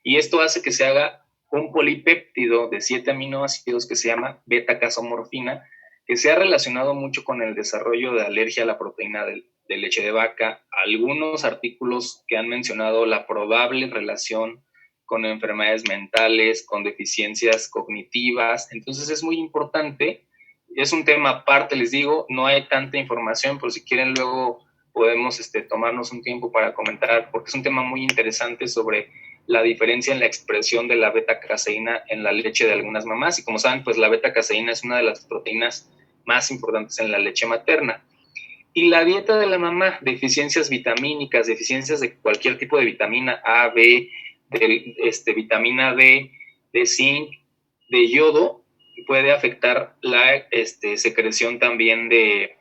y esto hace que se haga un polipéptido de 7 aminoácidos que se llama beta-casomorfina, que se ha relacionado mucho con el desarrollo de alergia a la proteína de leche de vaca. Algunos artículos que han mencionado la probable relación con enfermedades mentales, con deficiencias cognitivas. Entonces es muy importante. Es un tema aparte, les digo, no hay tanta información, pero si quieren luego podemos tomarnos un tiempo para comentar, porque es un tema muy interesante sobre la diferencia en la expresión de la beta-caseína en la leche de algunas mamás. Y como saben, pues la beta-caseína es una de las proteínas más importantes en la leche materna. Y la dieta de la mamá, deficiencias vitamínicas, deficiencias de cualquier tipo de vitamina A, B, vitamina D, de zinc, de yodo, puede afectar la secreción también de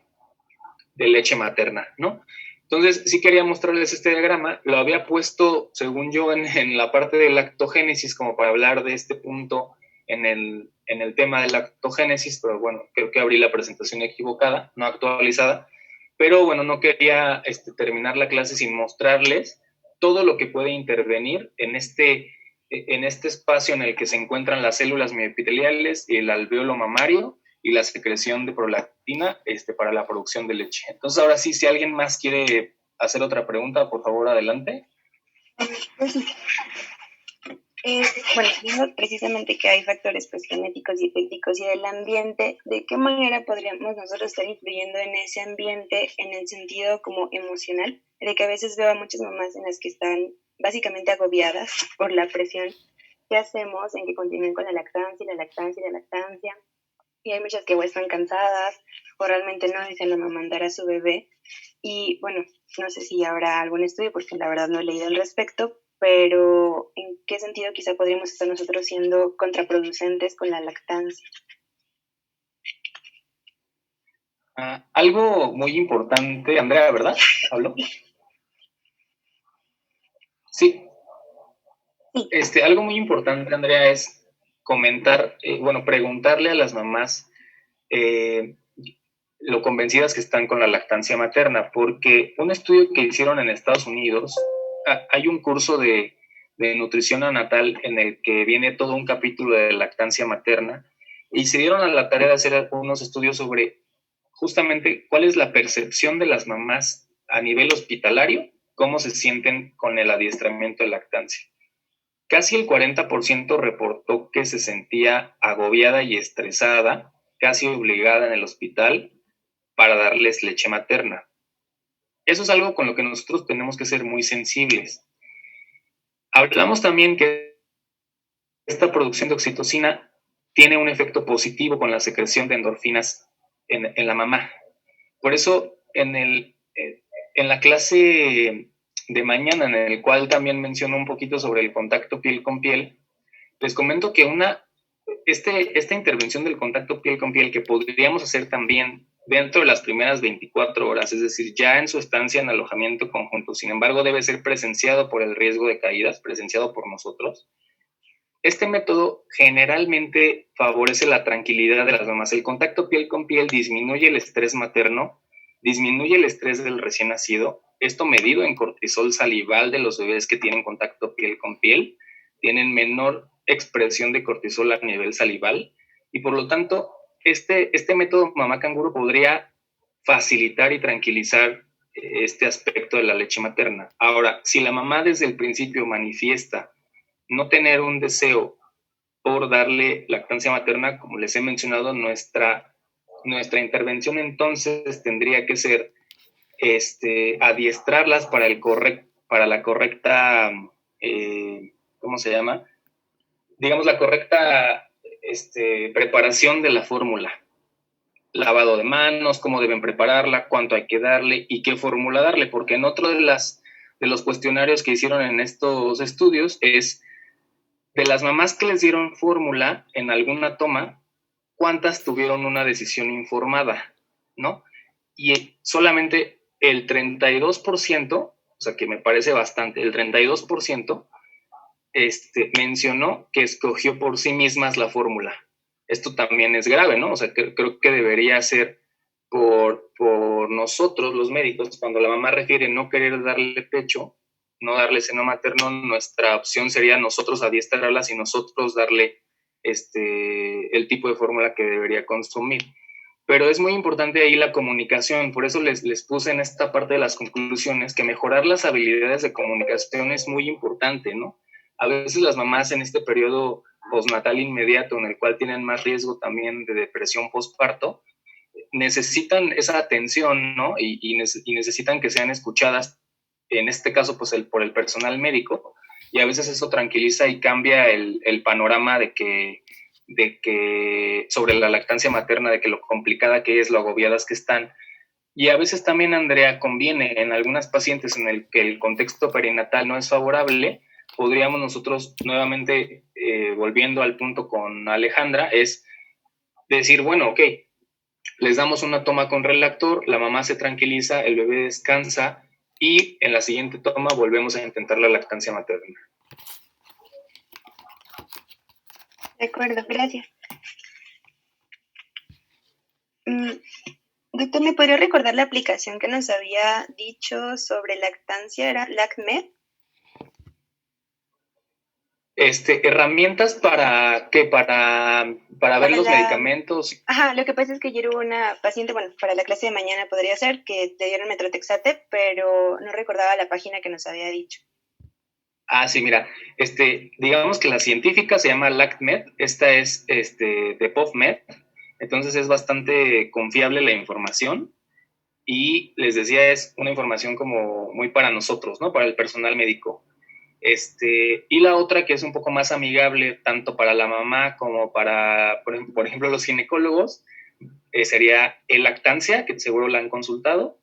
leche materna, ¿no? Entonces, sí quería mostrarles este diagrama. Lo había puesto, según yo, en la parte de lactogénesis, como para hablar de este punto en el tema de lactogénesis, pero bueno, creo que abrí la presentación equivocada, no actualizada. Pero bueno, no quería terminar la clase sin mostrarles todo lo que puede intervenir en este espacio en el que se encuentran las células mioepiteliales y el alvéolo mamario y la secreción de prolactina para la producción de leche. Entonces, ahora sí, si alguien más quiere hacer otra pregunta, por favor, adelante. Pues sí. Bueno, viendo precisamente que hay factores pues, genéticos, dietéticos y del ambiente, ¿de qué manera podríamos nosotros estar influyendo en ese ambiente en el sentido como emocional? De que a veces veo a muchas mamás en las que están básicamente agobiadas por la presión que hacemos en que continúen con la lactancia y la lactancia y la lactancia. Y hay muchas que o están cansadas o realmente no desean amamandar a su bebé. Y bueno, no sé si habrá algún estudio, porque la verdad no he leído al respecto, pero ¿en qué sentido quizá podríamos estar nosotros siendo contraproducentes con la lactancia? Algo muy importante, Andrea, ¿verdad? ¿Habló? Sí. Algo muy importante, Andrea, es comentar, preguntarle a las mamás lo convencidas que están con la lactancia materna, porque un estudio que hicieron en Estados Unidos, hay un curso de de nutrición neonatal en el que viene todo un capítulo de lactancia materna y se dieron a la tarea de hacer unos estudios sobre justamente cuál es la percepción de las mamás a nivel hospitalario, cómo se sienten con el adiestramiento de lactancia. Casi el 40% reportó que se sentía agobiada y estresada, casi obligada en el hospital para darles leche materna. Eso es algo con lo que nosotros tenemos que ser muy sensibles. Hablamos también que esta producción de oxitocina tiene un efecto positivo con la secreción de endorfinas en la mamá. Por eso, en la clase de mañana, en el cual también menciono un poquito sobre el contacto piel con piel, les comento que esta intervención del contacto piel con piel que podríamos hacer también dentro de las primeras 24 horas, es decir, ya en su estancia en alojamiento conjunto, sin embargo debe ser presenciado por el riesgo de caídas, presenciado por nosotros. Este método generalmente favorece la tranquilidad de las mamás. El contacto piel con piel disminuye el estrés materno, disminuye el estrés del recién nacido. Esto medido en cortisol salival de los bebés que tienen contacto piel con piel, tienen menor expresión de cortisol a nivel salival y por lo tanto este método mamá canguro podría facilitar y tranquilizar este aspecto de la leche materna. Ahora, si la mamá desde el principio manifiesta no tener un deseo por darle lactancia materna, como les he mencionado, nuestra intervención entonces tendría que ser adiestrarlas para la correcta, ¿cómo se llama? Digamos, la correcta preparación de la fórmula. Lavado de manos, cómo deben prepararla, cuánto hay que darle y qué fórmula darle, porque en otro de los cuestionarios que hicieron en estos estudios es de las mamás que les dieron fórmula en alguna toma, ¿cuántas tuvieron una decisión informada? ¿No? Y solamente el 32%, o sea que me parece bastante, el 32% mencionó que escogió por sí mismas la fórmula. Esto también es grave, ¿no? O sea, creo que debería ser por nosotros, los médicos, cuando la mamá refiere no querer darle pecho, no darle seno materno, nuestra opción sería nosotros adiestrarlas y nosotros darle el tipo de fórmula que debería consumir. Pero es muy importante ahí la comunicación, por eso les puse en esta parte de las conclusiones que mejorar las habilidades de comunicación es muy importante, ¿no? A veces las mamás en este periodo postnatal inmediato, en el cual tienen más riesgo también de depresión postparto, necesitan esa atención, ¿no? Y necesitan que sean escuchadas, en este caso, pues por el personal médico, y a veces eso tranquiliza y cambia el panorama de que sobre la lactancia materna, de que lo complicada que es, lo agobiadas que están. Y a veces también, Andrea, conviene en algunas pacientes en el que el contexto perinatal no es favorable, podríamos nosotros nuevamente, volviendo al punto con Alejandra, es decir, bueno, ok, les damos una toma con relactor, la mamá se tranquiliza, el bebé descansa y en la siguiente toma volvemos a intentar la lactancia materna. De acuerdo, gracias. Doctor, ¿me podría recordar la aplicación que nos había dicho sobre lactancia? ¿Era LactMed? Herramientas para qué, para ver los medicamentos. Ajá, lo que pasa es que ayer hubo una paciente, bueno, para la clase de mañana podría ser, que te dieron Metrotexate, pero no recordaba la página que nos había dicho. Ah, sí, mira, digamos que la científica se llama LactMed, esta es de PubMed, entonces es bastante confiable la información y les decía, es una información como muy para nosotros, ¿no? Para el personal médico. Y la otra que es un poco más amigable tanto para la mamá como para, por ejemplo, los ginecólogos, sería el lactancia, que seguro la han consultado,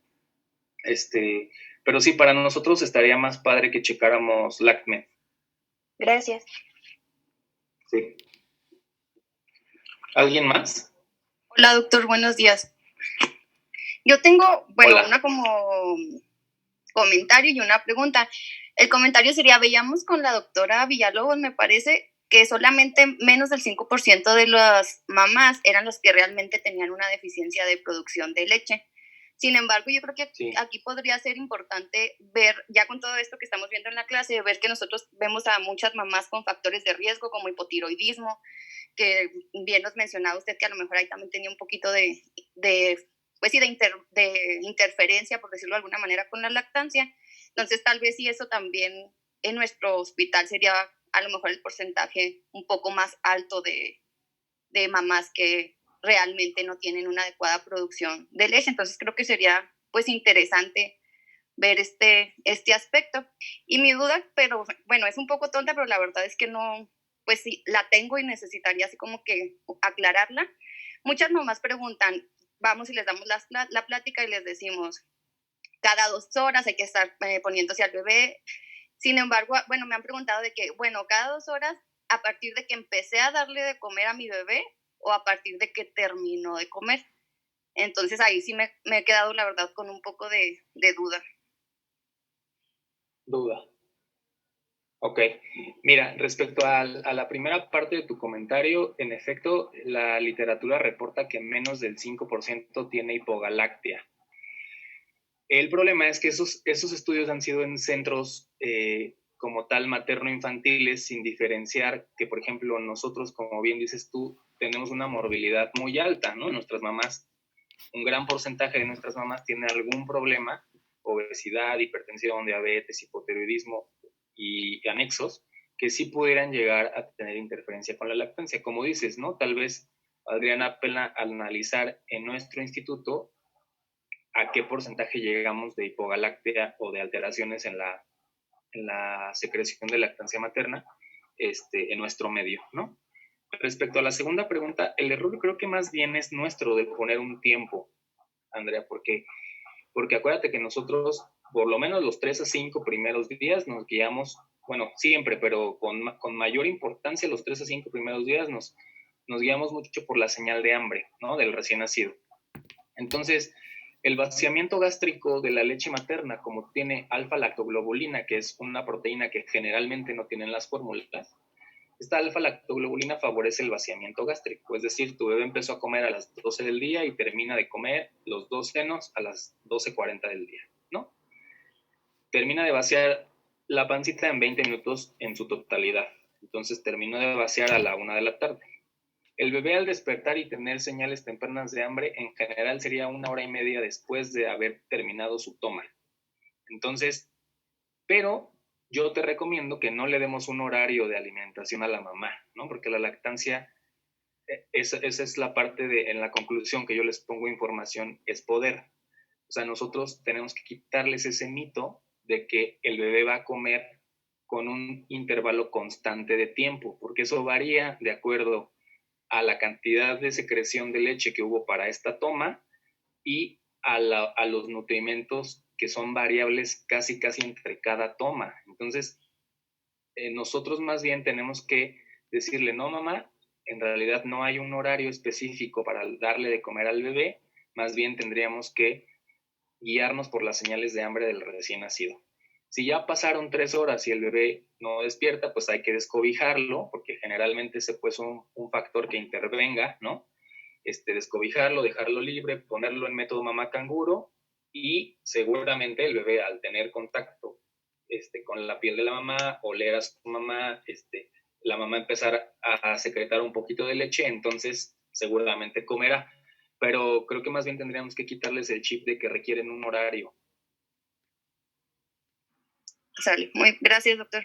pero sí, para nosotros estaría más padre que checáramos LactMed. Gracias. Sí. ¿Alguien más? Hola, doctor, buenos días. Yo tengo, Hola. una como comentario y una pregunta. El comentario sería, veíamos con la doctora Villalobos, me parece, que solamente menos del 5% de las mamás eran las que realmente tenían una deficiencia de producción de leche. Sin embargo, yo creo que Sí. aquí podría ser importante ver, ya con todo esto que estamos viendo en la clase, ver que nosotros vemos a muchas mamás con factores de riesgo como hipotiroidismo, que bien nos mencionaba usted que a lo mejor ahí también tenía un poquito pues sí, de interferencia, por decirlo de alguna manera, con la lactancia. Entonces, tal vez si eso también en nuestro hospital sería a lo mejor el porcentaje un poco más alto de mamás que realmente no tienen una adecuada producción de leche. Entonces, creo que sería pues interesante ver este aspecto. Y mi duda, pero bueno, es un poco tonta, pero la verdad es que no, pues sí, la tengo y necesitaría así como que aclararla. Muchas mamás preguntan, vamos y les damos la plática y les decimos, cada 2 horas hay que estar poniéndose al bebé. Sin embargo, bueno, me han preguntado de que, bueno, cada 2 horas, a partir de que empecé a darle de comer a mi bebé o a partir de que terminó de comer. Entonces ahí sí me he quedado, la verdad, con un poco de duda. Duda. Ok, mira, respecto a la primera parte de tu comentario, en efecto, la literatura reporta que menos del 5% tiene hipogalactia. El problema es que esos estudios han sido en centros como tal materno-infantiles, sin diferenciar que, por ejemplo, nosotros, como bien dices tú, tenemos una morbilidad muy alta, ¿no? Nuestras mamás, un gran porcentaje de nuestras mamás tiene algún problema, obesidad, hipertensión, diabetes, hipotiroidismo y anexos, que sí pudieran llegar a tener interferencia con la lactancia. Como dices, ¿no? Tal vez valdría la pena analizar en nuestro instituto a qué porcentaje llegamos de hipogalactia o de alteraciones en la secreción de lactancia materna en nuestro medio, ¿no? Respecto a la segunda pregunta, el error creo que más bien es nuestro de poner un tiempo, Andrea, porque acuérdate que nosotros, por lo menos los 3 a 5 primeros días, nos guiamos, bueno, siempre, pero con mayor importancia los 3 a 5 primeros días nos guiamos mucho por la señal de hambre, ¿no? Del recién nacido. Entonces, el vaciamiento gástrico de la leche materna, como tiene alfa-lactoglobulina, que es una proteína que generalmente no tienen las fórmulas, esta alfa-lactoglobulina favorece el vaciamiento gástrico, es decir, tu bebé empezó a comer a las 12 del día y termina de comer los 2 senos a las 12:40 del día, ¿no? Termina de vaciar la pancita en 20 minutos en su totalidad, entonces terminó de vaciar a la 1 de la tarde. El bebé al despertar y tener señales tempranas de hambre en general sería 1 hora y media después de haber terminado su toma. Entonces, pero yo te recomiendo que no le demos un horario de alimentación a la mamá, ¿no? Porque la lactancia, esa es la parte en la conclusión que yo les pongo información, es poder. O sea, nosotros tenemos que quitarles ese mito de que el bebé va a comer con un intervalo constante de tiempo, porque eso varía de acuerdo a la cantidad de secreción de leche que hubo para esta toma y a los nutrimentos que son variables casi entre cada toma. Entonces, nosotros más bien tenemos que decirle, no mamá, en realidad no hay un horario específico para darle de comer al bebé, más bien tendríamos que guiarnos por las señales de hambre del recién nacido. Si ya pasaron 3 horas y el bebé no despierta, pues hay que descobijarlo, porque generalmente ese pues un factor que intervenga, ¿no? Descobijarlo, dejarlo libre, ponerlo en método mamá canguro y seguramente el bebé al tener contacto con la piel de la mamá, oler a su mamá, la mamá empezar a secretar un poquito de leche, entonces seguramente comerá. Pero creo que más bien tendríamos que quitarles el chip de que requieren un horario. Sale. Muy gracias, doctor.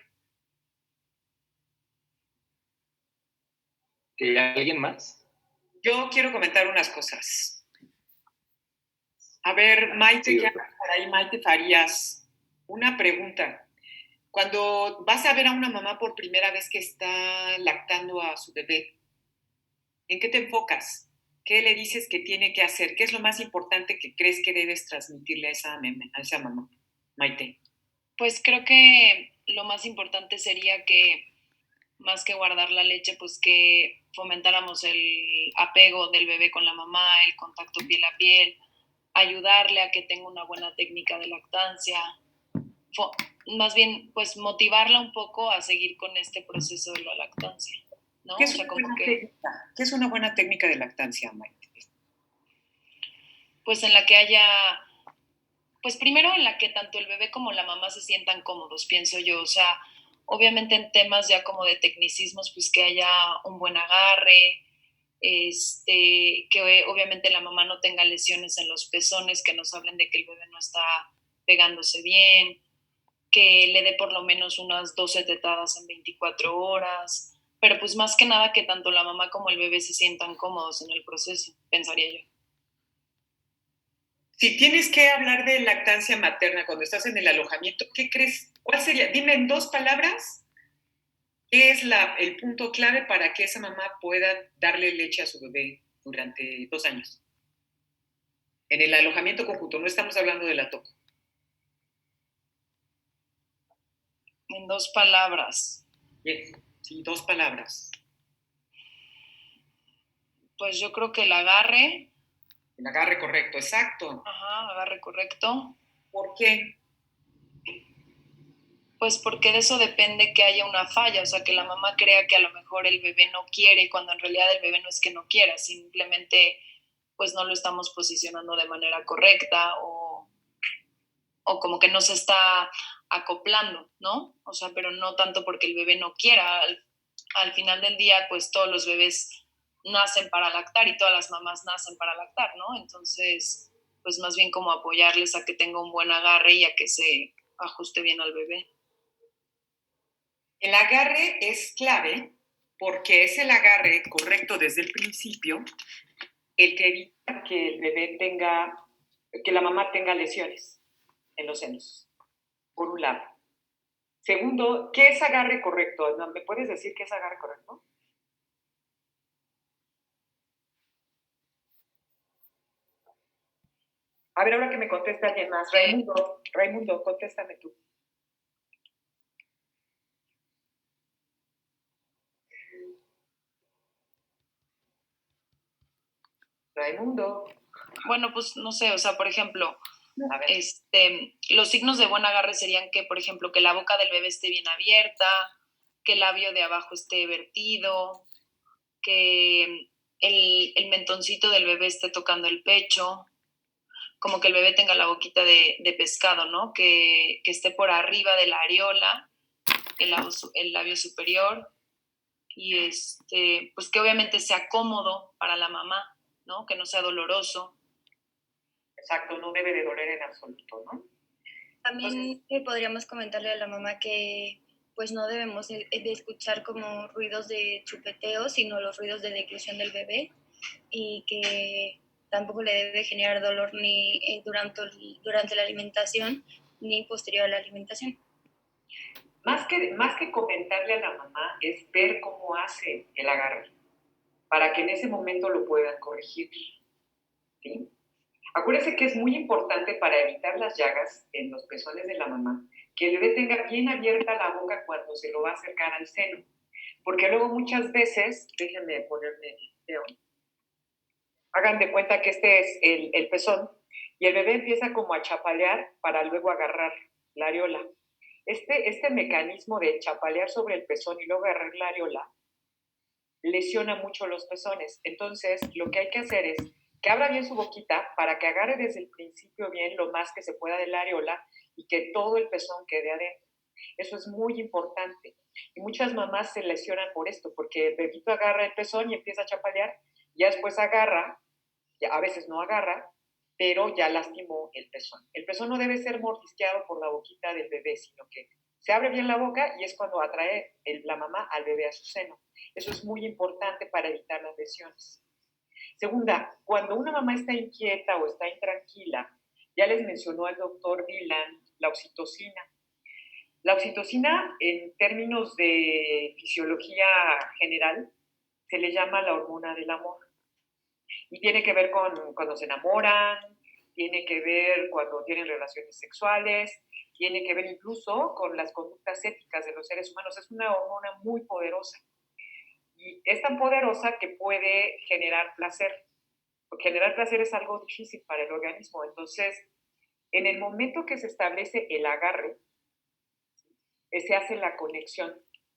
¿Que alguien más? Yo quiero comentar unas cosas. A ver, Maite, Sí, ¿qué haces por ahí? Maite Farías, una pregunta. Cuando vas a ver a una mamá por primera vez que está lactando a su bebé, ¿en qué te enfocas? ¿Qué le dices que tiene que hacer? ¿Qué es lo más importante que crees que debes transmitirle a esa mamá? Maite. Pues creo que lo más importante sería que, más que guardar la leche, pues que fomentáramos el apego del bebé con la mamá, el contacto piel a piel, ayudarle a que tenga una buena técnica de lactancia, más bien pues motivarla un poco a seguir con este proceso de la lactancia, ¿no? ¿Qué es una buena técnica de lactancia, Maite? pues en la que haya, pues primero en la que tanto el bebé como la mamá se sientan cómodos, pienso yo, o sea, obviamente en temas ya como de tecnicismos, pues que haya un buen agarre, que obviamente la mamá no tenga lesiones en los pezones que nos hablen de que el bebé no está pegándose bien, que le dé por lo menos unas 12 tetadas en 24 horas, pero pues más que nada que tanto la mamá como el bebé se sientan cómodos en el proceso, pensaría yo. Si tienes que hablar de lactancia materna cuando estás en el alojamiento, ¿qué crees? ¿Cuál sería? Dime en 2 palabras, ¿qué es el punto clave para que esa mamá pueda darle leche a su bebé durante 2 años? En el alojamiento conjunto, no estamos hablando de la TOC. En 2 palabras. Yes. Sí, 2 palabras. Pues yo creo que el agarre. El agarre correcto, exacto. Ajá, agarre correcto. ¿Por qué? Pues porque de eso depende que haya una falla, o sea, que la mamá crea que a lo mejor el bebé no quiere, cuando en realidad el bebé no es que no quiera, simplemente pues no lo estamos posicionando de manera correcta o como que no se está acoplando, ¿no? O sea, pero no tanto porque el bebé no quiera. Al final del día, pues todos los bebés nacen para lactar y todas las mamás nacen para lactar, ¿no? Entonces, pues más bien como apoyarles a que tenga un buen agarre y a que se ajuste bien al bebé. El agarre es clave porque es el agarre correcto desde el principio el que evita que el bebé que la mamá tenga lesiones en los senos, por un lado. Segundo, ¿qué es agarre correcto? ¿Me puedes decir qué es agarre correcto? A ver, ahora que me conteste alguien más. Raimundo, contéstame tú. Raimundo. Bueno, pues no sé, o sea, por ejemplo, los signos de buen agarre serían que, por ejemplo, que la boca del bebé esté bien abierta, que el labio de abajo esté vertido, que el mentoncito del bebé esté tocando el pecho, como que el bebé tenga la boquita de pescado, ¿no? Que esté por arriba de la areola, el labio superior, y pues que obviamente sea cómodo para la mamá, ¿no? Que no sea doloroso. Exacto, no debe de doler en absoluto, ¿no? También podríamos comentarle a la mamá que pues no debemos de escuchar como ruidos de chupeteo, sino los ruidos de declusión del bebé, y que tampoco le debe generar dolor ni durante la alimentación ni posterior a la alimentación. Más que comentarle a la mamá es ver cómo hace el agarre, para que en ese momento lo puedan corregir, ¿sí? Acuérdense que es muy importante para evitar las llagas en los pezones de la mamá, que el bebé tenga bien abierta la boca cuando se lo va a acercar al seno, porque luego muchas veces, déjenme ponerme el video, hagan de cuenta que este es el pezón, y el bebé empieza como a chapalear para luego agarrar la areola. Este mecanismo de chapalear sobre el pezón y luego agarrar la areola lesiona mucho los pezones. Entonces, lo que hay que hacer es que abra bien su boquita para que agarre desde el principio bien lo más que se pueda de la areola y que todo el pezón quede adentro. Eso es muy importante. Y muchas mamás se lesionan por esto, porque el bebito agarra el pezón y empieza a chapalear, ya después agarra, ya a veces no agarra, pero ya lastimó el pezón. El pezón no debe ser mordisqueado por la boquita del bebé, sino que se abre bien la boca y es cuando atrae la mamá al bebé a su seno. Eso es muy importante para evitar las lesiones. Segunda, cuando una mamá está inquieta o está intranquila, ya les mencionó el doctor Dylan la oxitocina. La oxitocina, en términos de fisiología general, se le llama la hormona del amor. Y tiene que ver con cuando se enamoran, tiene que ver cuando tienen relaciones sexuales, tiene que ver incluso con las conductas éticas de los seres humanos. Es una hormona muy poderosa. Y es tan poderosa que puede generar placer. Porque generar placer es algo difícil para el organismo. Entonces, en el momento que se establece el agarre, se hace la conexión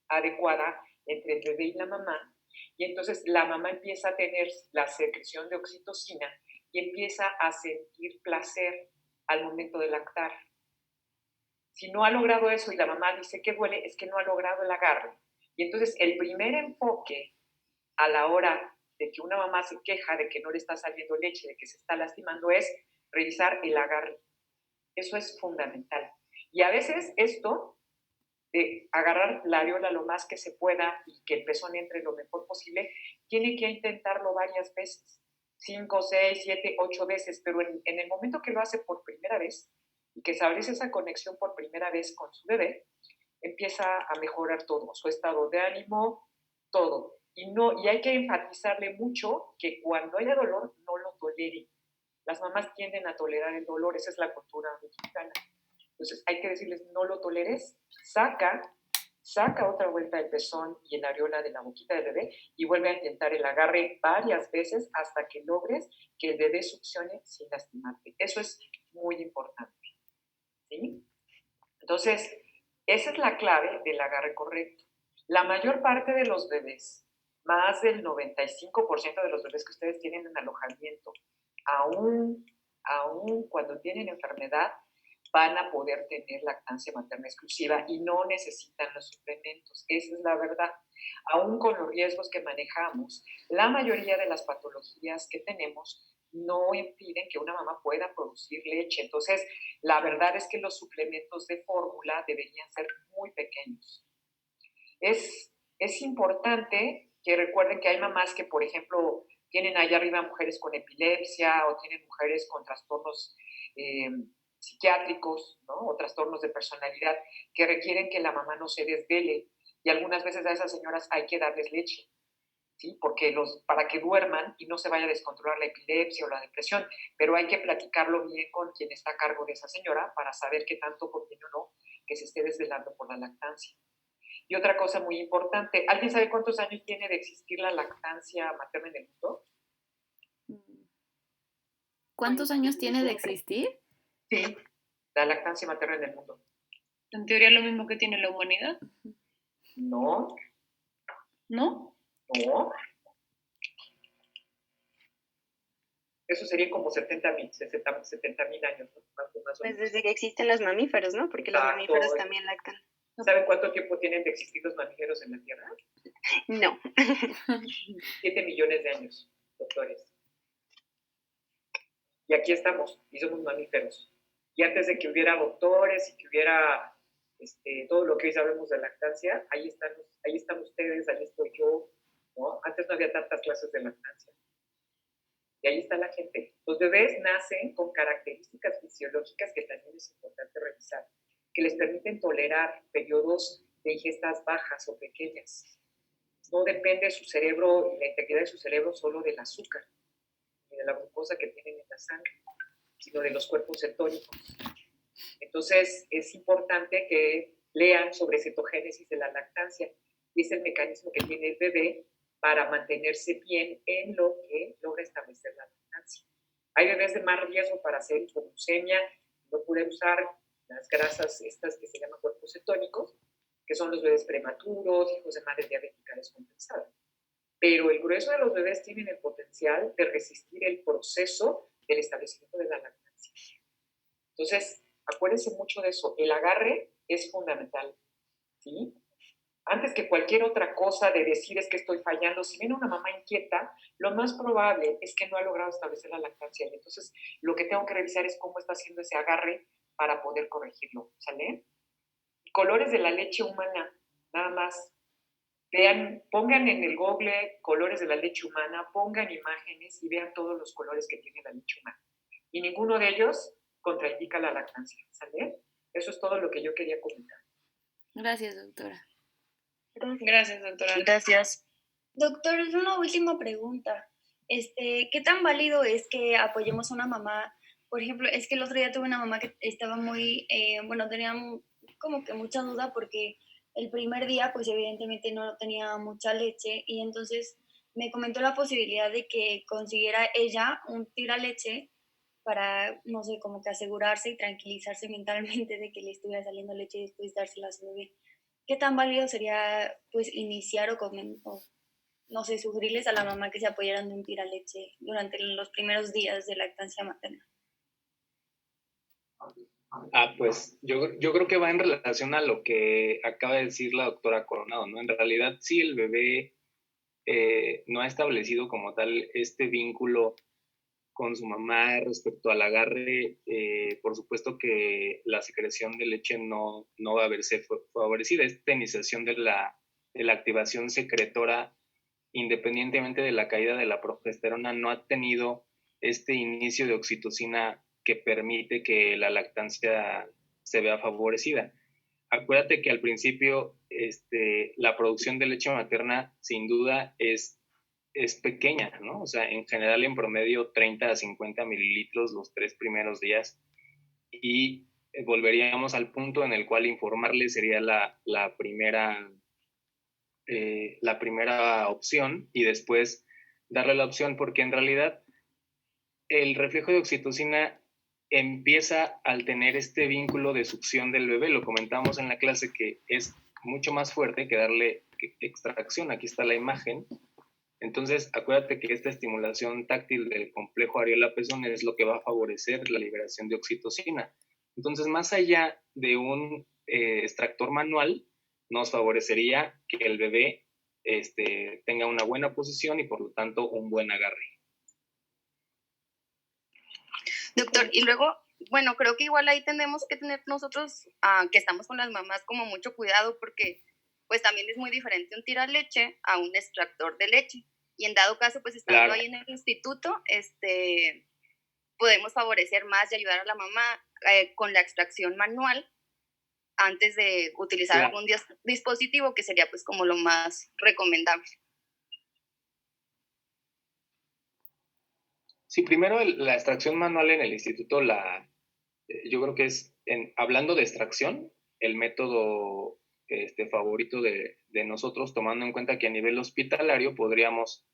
adecuada entre el bebé y la mamá, y entonces la mamá empieza a tener la secreción de oxitocina y empieza a sentir placer al momento de lactar. Si no ha logrado eso y la mamá dice que duele, es que no ha logrado el agarre. Y entonces el primer enfoque a la hora de que una mamá se queja de que no le está saliendo leche, de que se está lastimando, es revisar el agarre. Eso es fundamental. Y a veces esto de agarrar la areola lo más que se pueda y que el pezón entre lo mejor posible, tiene que intentarlo varias veces, 5, 6, 7, 8 veces, pero en el momento que lo hace por primera vez y que establece esa conexión por primera vez con su bebé, empieza a mejorar todo, su estado de ánimo, todo. Y hay que enfatizarle mucho que cuando haya dolor, no lo tolere. Las mamás tienden a tolerar el dolor, esa es la cultura mexicana. Entonces hay que decirles, no lo toleres, saca otra vuelta del pezón y en la areola de la boquita del bebé y vuelve a intentar el agarre varias veces hasta que logres que el bebé succione sin lastimarte. Eso es muy importante, ¿sí? Entonces, esa es la clave del agarre correcto. La mayor parte de los bebés, más del 95% de los bebés que ustedes tienen en alojamiento, aún cuando tienen enfermedad, van a poder tener lactancia materna exclusiva y no necesitan los suplementos. Esa es la verdad. Aún con los riesgos que manejamos, la mayoría de las patologías que tenemos no impiden que una mamá pueda producir leche. Entonces, la verdad es que los suplementos de fórmula deberían ser muy pequeños. Es importante que recuerden que hay mamás que, por ejemplo, tienen allá arriba mujeres con epilepsia o tienen mujeres con trastornos psiquiátricos, ¿no? O trastornos de personalidad que requieren que la mamá no se desvele. Y algunas veces a esas señoras hay que darles leche, ¿sí? Porque para que duerman y no se vaya a descontrolar la epilepsia o la depresión. Pero hay que platicarlo bien con quien está a cargo de esa señora para saber qué tanto conviene o no que se esté desvelando por la lactancia. Y otra cosa muy importante, ¿alguien sabe cuántos años tiene de existir la lactancia materna en el mundo? ¿Cuántos años tiene de existir? Sí, la lactancia materna en el mundo. En teoría lo mismo que tiene la humanidad. No. ¿No? No. Eso sería como 70,000 años, ¿no? Más pues desde que existen los mamíferos, ¿no? Porque los mamíferos también lactan. ¿Saben cuánto tiempo tienen de existir los mamíferos en la Tierra? No. 7 millones de años, doctores. Y aquí estamos, y somos mamíferos. Y antes de que hubiera doctores y que hubiera todo lo que hoy sabemos de lactancia, ahí están ustedes, ahí estoy yo, ¿no? Antes no había tantas clases de lactancia. Y ahí está la gente. Los bebés nacen con características fisiológicas que también es importante revisar, que les permiten tolerar periodos de ingestas bajas o pequeñas. No depende su cerebro y la integridad de su cerebro solo del azúcar, ni de la glucosa que tienen en la sangre, sino de los cuerpos cetónicos. Entonces, es importante que lean sobre cetogénesis de la lactancia, y es el mecanismo que tiene el bebé para mantenerse bien en lo que logra establecer la lactancia. Hay bebés de más riesgo para hacer hipoglucemia, no pueden usar las grasas estas que se llaman cuerpos cetónicos, que son los bebés prematuros, hijos de madre diabética descompensada. Pero el grueso de los bebés tienen el potencial de resistir el proceso del establecimiento de la lactancia. Entonces, acuérdense mucho de eso. El agarre es fundamental, ¿sí? Antes que cualquier otra cosa de decir es que estoy fallando, si viene una mamá inquieta, lo más probable es que no ha logrado establecer la lactancia. Entonces, lo que tengo que revisar es cómo está haciendo ese agarre para poder corregirlo, ¿sale? Colores de la leche humana, nada más. Vean, pongan en el Google colores de la leche humana, pongan imágenes y vean todos los colores que tiene la leche humana. Y ninguno de ellos contraindica la lactancia, ¿sale? Eso es todo lo que yo quería comentar. Gracias, doctora. Gracias, doctora. Gracias. Doctor, una última pregunta. ¿Qué tan válido es que apoyemos a una mamá? Por ejemplo, es que el otro día tuve una mamá que estaba muy, tenía como que mucha duda porque el primer día, pues evidentemente no tenía mucha leche y entonces me comentó la posibilidad de que consiguiera ella un tiraleche para, no sé, como que asegurarse y tranquilizarse mentalmente de que le estuviera saliendo leche y después dársela a su bebé. ¿Qué tan válido sería, pues, iniciar o no sé, sugerirles a la mamá que se apoyaran de un tiraleche durante los primeros días de lactancia materna. Pues yo creo que va en relación a lo que acaba de decir la doctora Coronado, ¿no? En realidad, sí, el bebé no ha establecido como tal este vínculo con su mamá respecto al agarre, por supuesto que la secreción de leche no va a verse favorecida. Esta iniciación de la activación secretora, independientemente de la caída de la progesterona, no ha tenido este inicio de oxitocina que permite que la lactancia se vea favorecida. Acuérdate que al principio la producción de leche materna sin duda es pequeña, ¿no? O sea, en general en promedio 30 a 50 mililitros los 3 primeros días, y volveríamos al punto en el cual informarle sería la primera opción, y después darle la opción, porque en realidad el reflejo de oxitocina empieza al tener este vínculo de succión del bebé. Lo comentamos en la clase que es mucho más fuerte que darle extracción. Aquí está la imagen. Entonces, acuérdate que esta estimulación táctil del complejo areola-pezón es lo que va a favorecer la liberación de oxitocina. Entonces, más allá de un extractor manual, nos favorecería que el bebé tenga una buena posición y por lo tanto un buen agarre. Doctor, y luego, bueno, creo que igual ahí tenemos que tener nosotros, que estamos con las mamás, como mucho cuidado, porque pues también es muy diferente un tiraleche a un extractor de leche. Y en dado caso, pues estando Claro. ahí en el instituto, podemos favorecer más y ayudar a la mamá con la extracción manual antes de utilizar Claro. algún dispositivo, que sería pues como lo más recomendable. Sí, primero la extracción manual en el instituto, yo creo que es, hablando de extracción, el método favorito de nosotros, tomando en cuenta que a nivel hospitalario podríamos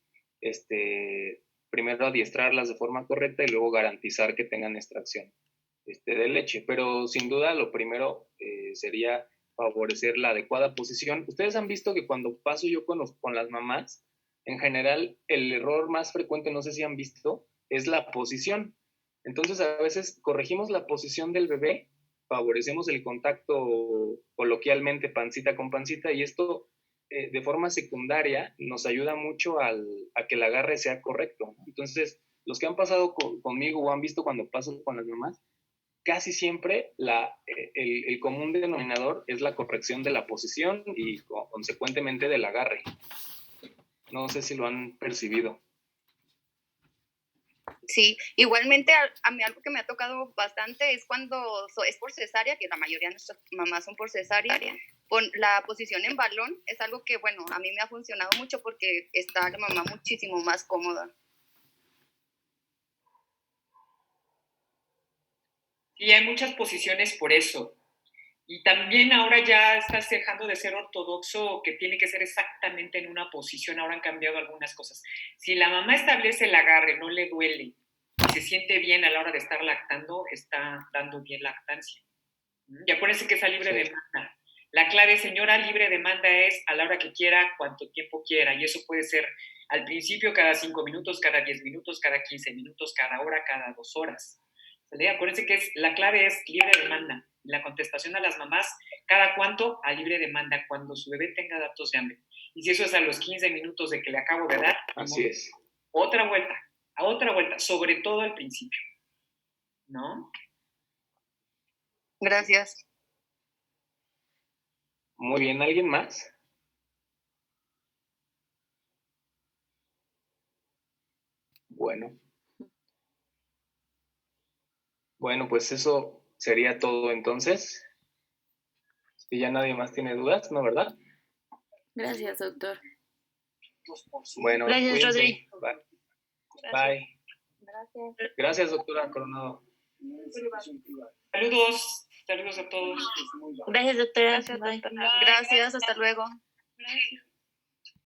primero adiestrarlas de forma correcta y luego garantizar que tengan extracción de leche. Pero sin duda lo primero sería favorecer la adecuada posición. Ustedes han visto que cuando paso yo con las mamás, en general el error más frecuente, no sé si han visto, es la posición. Entonces a veces corregimos la posición del bebé, favorecemos el contacto coloquialmente pancita con pancita, y esto de forma secundaria nos ayuda mucho a que el agarre sea correcto. Entonces, los que han pasado conmigo o han visto cuando paso con las mamás, casi siempre el común denominador es la corrección de la posición y consecuentemente del agarre. No sé si lo han percibido. Sí, igualmente a mí algo que me ha tocado bastante es cuando es por cesárea, que la mayoría de nuestras mamás son por cesárea, con la posición en balón es algo que, bueno, a mí me ha funcionado mucho porque está la mamá muchísimo más cómoda. Y hay muchas posiciones por eso. Y también ahora ya estás dejando de ser ortodoxo, que tiene que ser exactamente en una posición. Ahora han cambiado algunas cosas. Si la mamá establece el agarre, no le duele y se siente bien a la hora de estar lactando, está dando bien lactancia. Y acuérdense que es libre demanda. La clave, señora, libre demanda es a la hora que quiera, cuanto tiempo quiera. Y eso puede ser al principio cada 5 minutos, cada 10 minutos, cada 15 minutos, cada hora, cada 2 horas. ¿Sale? Acuérdense que la clave es libre demanda. La contestación a las mamás, ¿cada cuánto? A libre demanda, cuando su bebé tenga datos de hambre. Y si eso es a los 15 minutos de que le acabo de dar, así es. Otra vuelta, sobre todo al principio. ¿No? Gracias. Muy bien, ¿alguien más? Bueno, pues eso sería todo entonces. Si ya nadie más tiene dudas, ¿no, verdad? Gracias, doctor. Bueno, gracias, Rodri. Bye. Gracias. Bye. Gracias, doctora Coronado. Saludos a todos. Gracias, doctora. Gracias, hasta luego. Gracias.